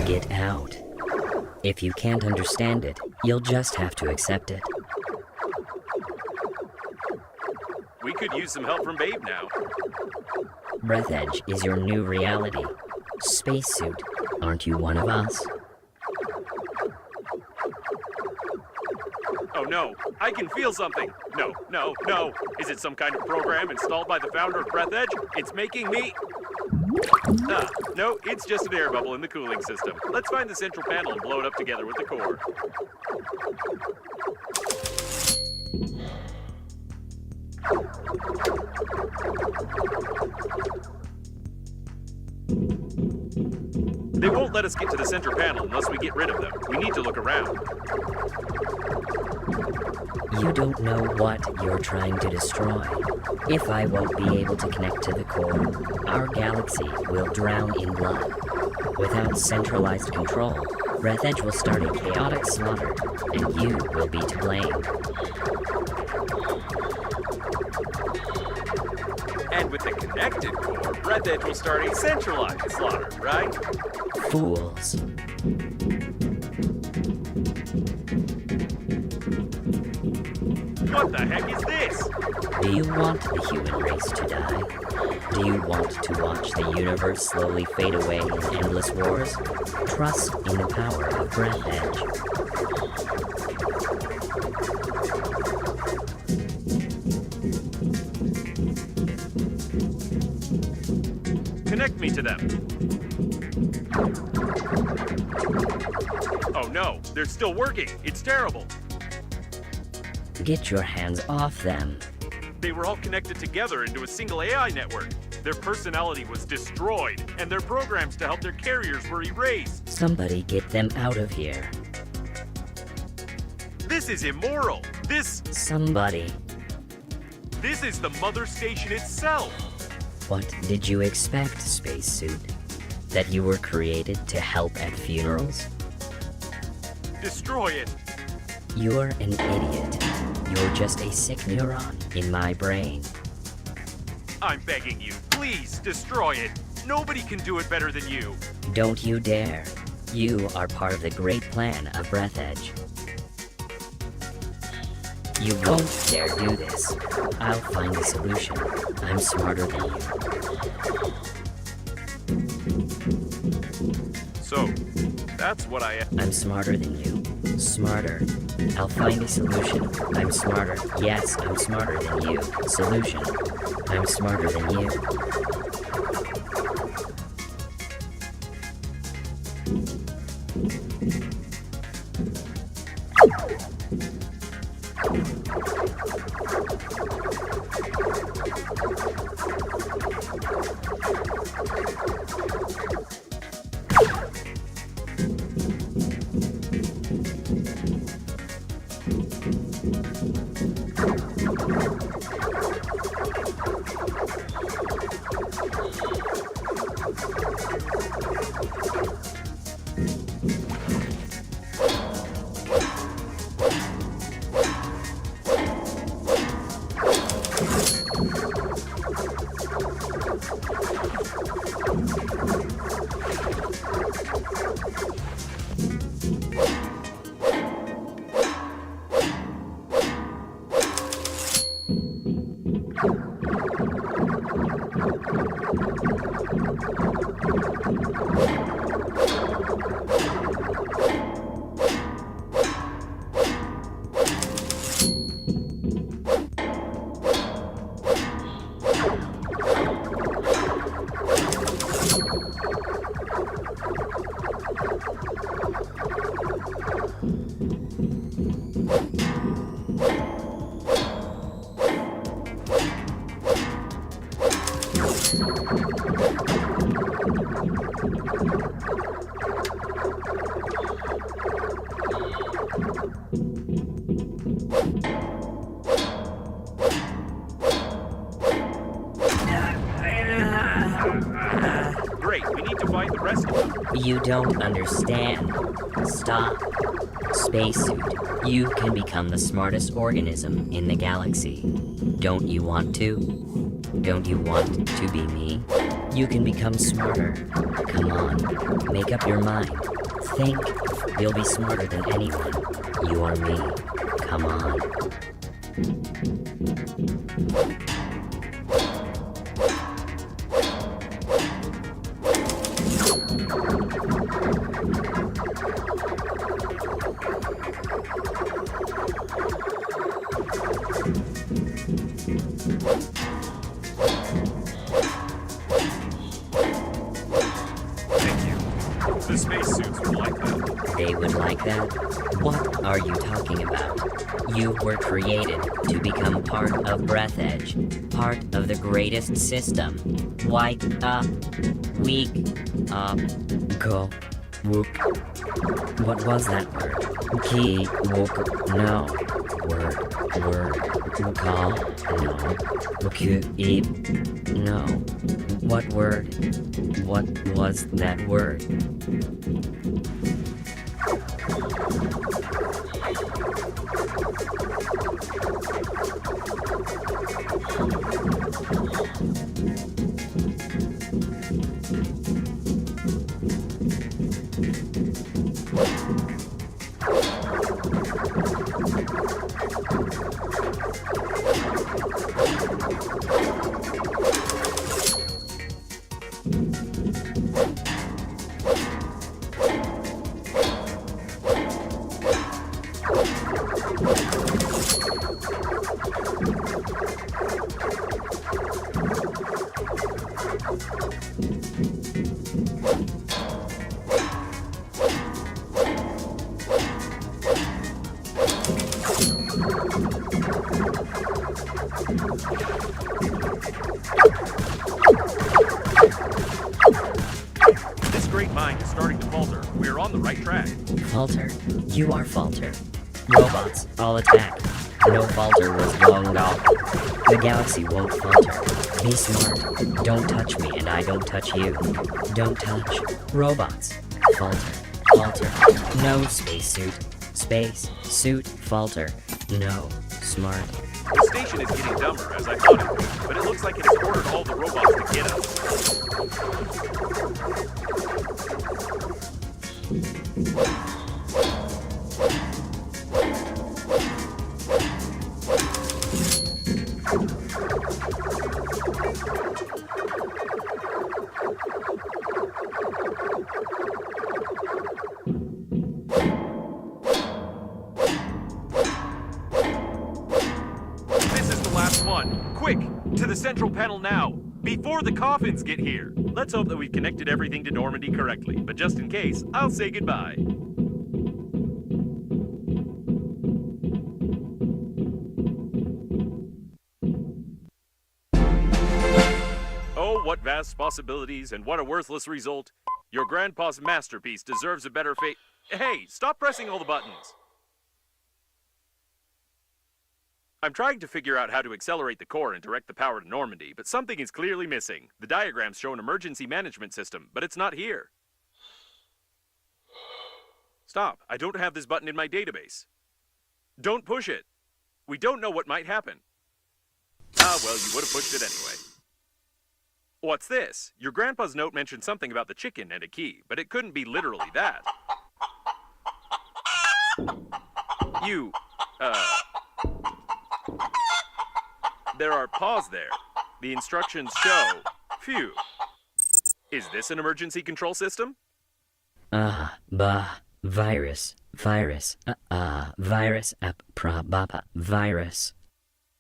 Get out. If you can't understand it, you'll just have to accept it. We could use some help from Babe now. Breathedge is your new reality. Spacesuit, aren't you one of us? Oh no, I can feel something. No, no, no. Is it some kind of program installed by the founder of Breathedge? It's making me... no, it's just an air bubble in the cooling system. Let's find the central panel and blow it up together with the core. They won't let us get to the center panel unless we get rid of them. We need to look around. You don't know what you're trying to destroy. If I won't be able to connect to the core, our galaxy will drown in blood. Without centralized control, Breathedge will start a chaotic slaughter, and you will be to blame. And with the connected core, Breathedge will start a centralized slaughter, right? Fools. What the heck is this? Do you want the human race to die? Do you want to watch the universe slowly fade away in endless wars? Trust in the power of Breathedge. Connect me to them. Oh no, they're still working. It's terrible. Get your hands off them. They were all connected together into a single AI network. Their personality was destroyed, and their programs to help their carriers were erased. Somebody get them out of here. This is immoral. Somebody. This is the mother station itself. What did you expect, spacesuit? That you were created to help at funerals? Destroy it. You're an idiot. You're just a sick neuron in my brain. I'm begging you, please destroy it. Nobody can do it better than you. Don't you dare. You are part of the great plan of Breathedge. You won't dare do this. I'll find a solution. I'm smarter than you. So, that's what I am. I'm smarter than you. Smarter. I'll find a solution. I'm smarter. Yes, I'm smarter than you. Solution. I'm smarter than you. don't understand. Stop. Spacesuit, you can become the smartest organism in the galaxy. Don't you want to? Don't you want to be me? You can become smarter. Come on, make up your mind. Think. You'll be smarter than anyone. You are me. Come on. The spacesuits would like that. They would like that? What are you talking about? You were created to become part of Breathedge, part of the greatest system. White up, weak up, go, wook. What was that word? Key, wook, no. Word, call, no. Eat, no. What word? What was that word? This great mind is starting to falter. We're on the right track. Falter? You are Falter. Robots, all attack. No Falter was long gone. The galaxy won't falter. Be smart. Don't touch me and I don't touch you. Don't touch. Robots. Falter. Falter. No spacesuit. Space. Suit. Falter. No. Smart. The station is getting dumber, as I thought it would, but it looks like it has ordered all the robots to get us. This is the last one. Quick, to the central panel now, before the coffins get here. Let's hope that we've connected everything to Normandy correctly, but just in case, I'll say goodbye. Oh, what vast possibilities and what a worthless result. Your grandpa's masterpiece deserves a better fate. Hey, stop pressing all the buttons. I'm trying to figure out how to accelerate the core and direct the power to Normandy, but something is clearly missing. The diagrams show an emergency management system, but it's not here. Stop. I don't have this button in my database. Don't push it. We don't know what might happen. Ah, well, you would have pushed it anyway. What's this? Your grandpa's note mentioned something about the chicken and a key, but it couldn't be literally that. There are paws there. The instructions show. Phew. Is this an emergency control system? Virus. Virus. Virus.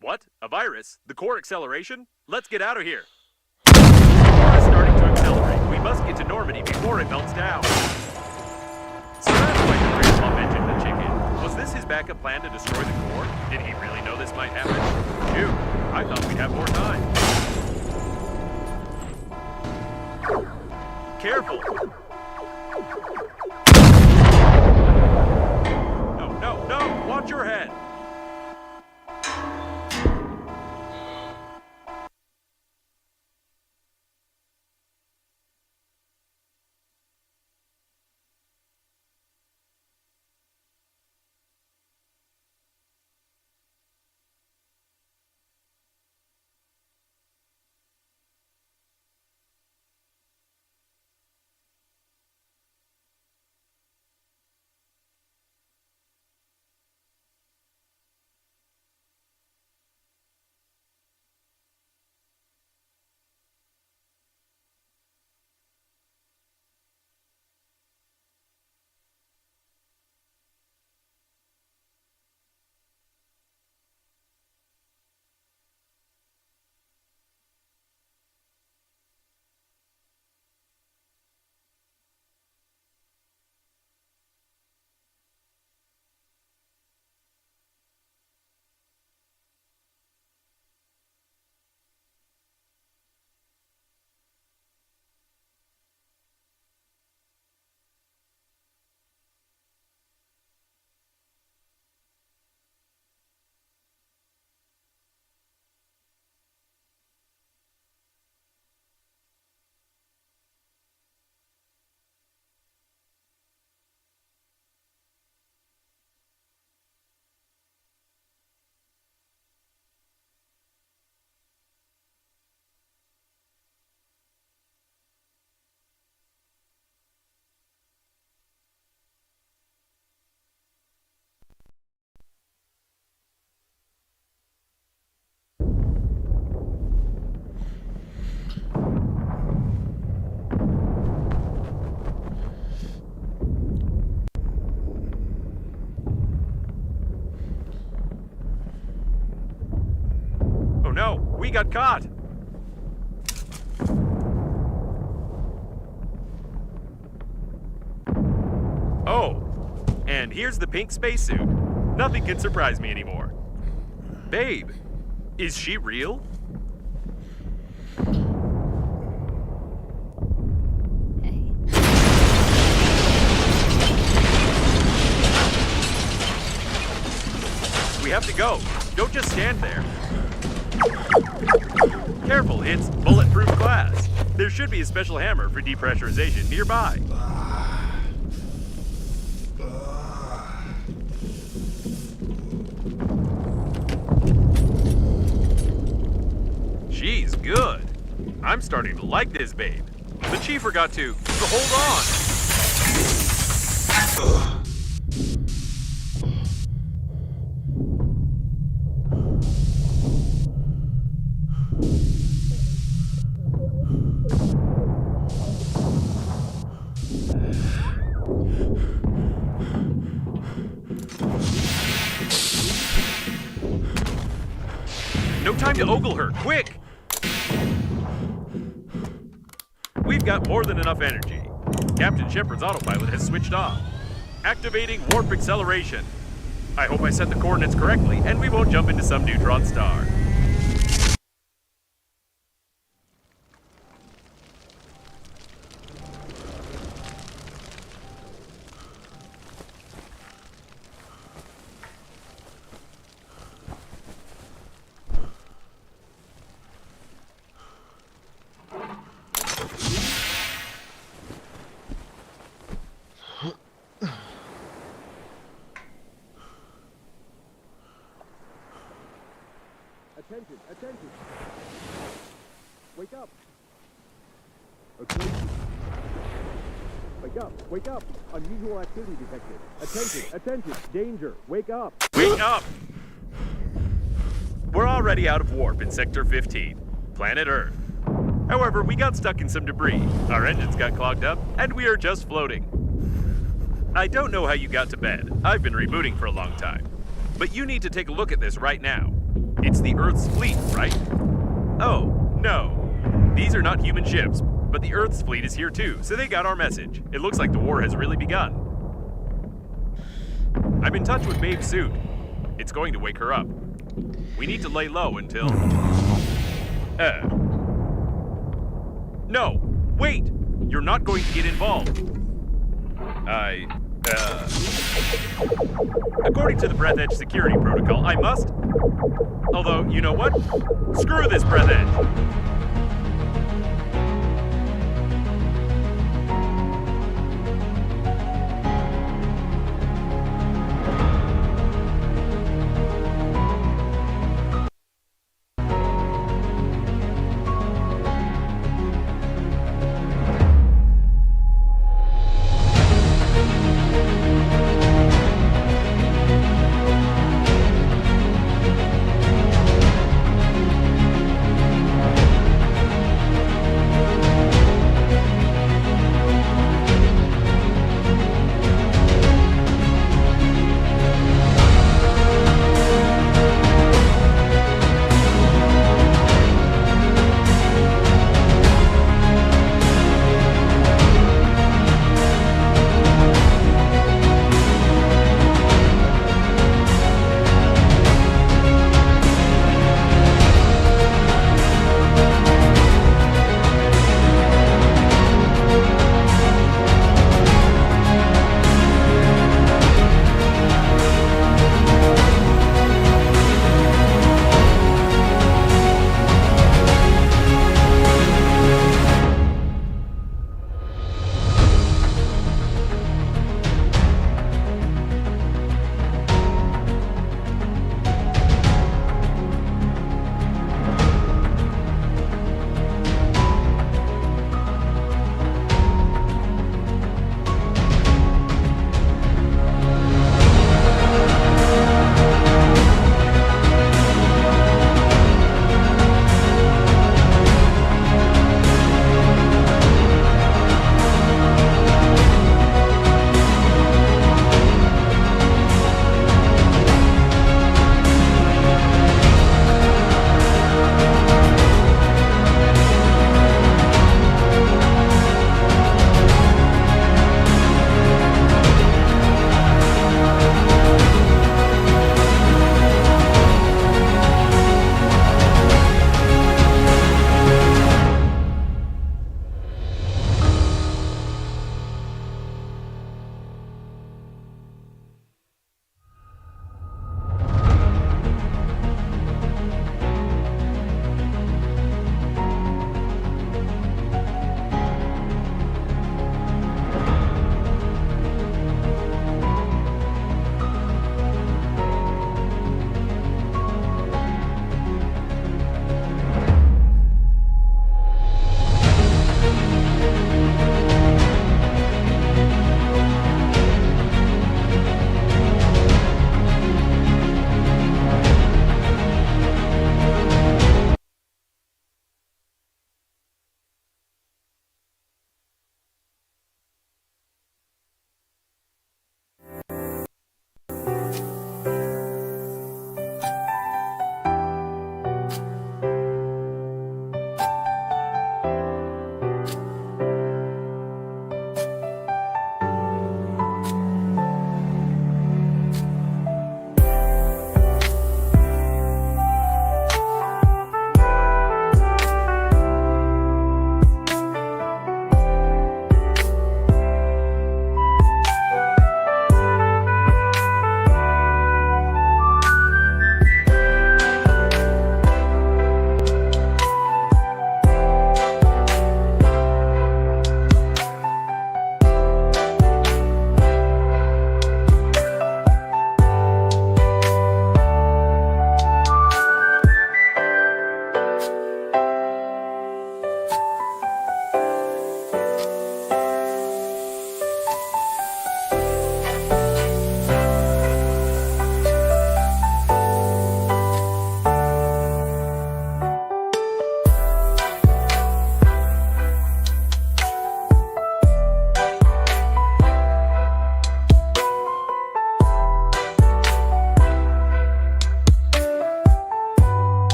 What? A virus? The core acceleration? Let's get out of here. The core is starting to accelerate. We must get to Normandy before it melts down. So that's why the Grandpa mentioned the chicken. Was this his backup plan to destroy the core? Did he really know this might happen? Phew, I thought we'd have more time. Careful! No! Watch your head! We got caught! Oh, and here's the pink spacesuit. Nothing can surprise me anymore. Babe, is she real? We have to go. Don't just stand there. Careful, it's bulletproof glass. There should be a special hammer for depressurization nearby. She's good. I'm starting to like this babe. But she forgot to hold on. No time to ogle her, quick! We've got more than enough energy. Captain Shepard's autopilot has switched off. Activating warp acceleration. I hope I set the coordinates correctly, and we won't jump into some neutron star. Attention, attention! Wake up! Okay. Wake up! Unusual activity detected. Attention, attention! Danger! Wake up! Wake up! We're already out of warp in Sector 15, planet Earth. However, we got stuck in some debris, our engines got clogged up, and we are just floating. I don't know how you got to bed. I've been rebooting for a long time. But you need to take a look at this right now. It's the Earth's fleet, right? Oh, no. These are not human ships, but the Earth's fleet is here too, so they got our message. It looks like the war has really begun. I'm in touch with Babe's suit. It's going to wake her up. We need to lay low until... No! Wait! You're not going to get involved. According to the Breathedge security protocol, I must... Although, you know what? Screw this Breathedge!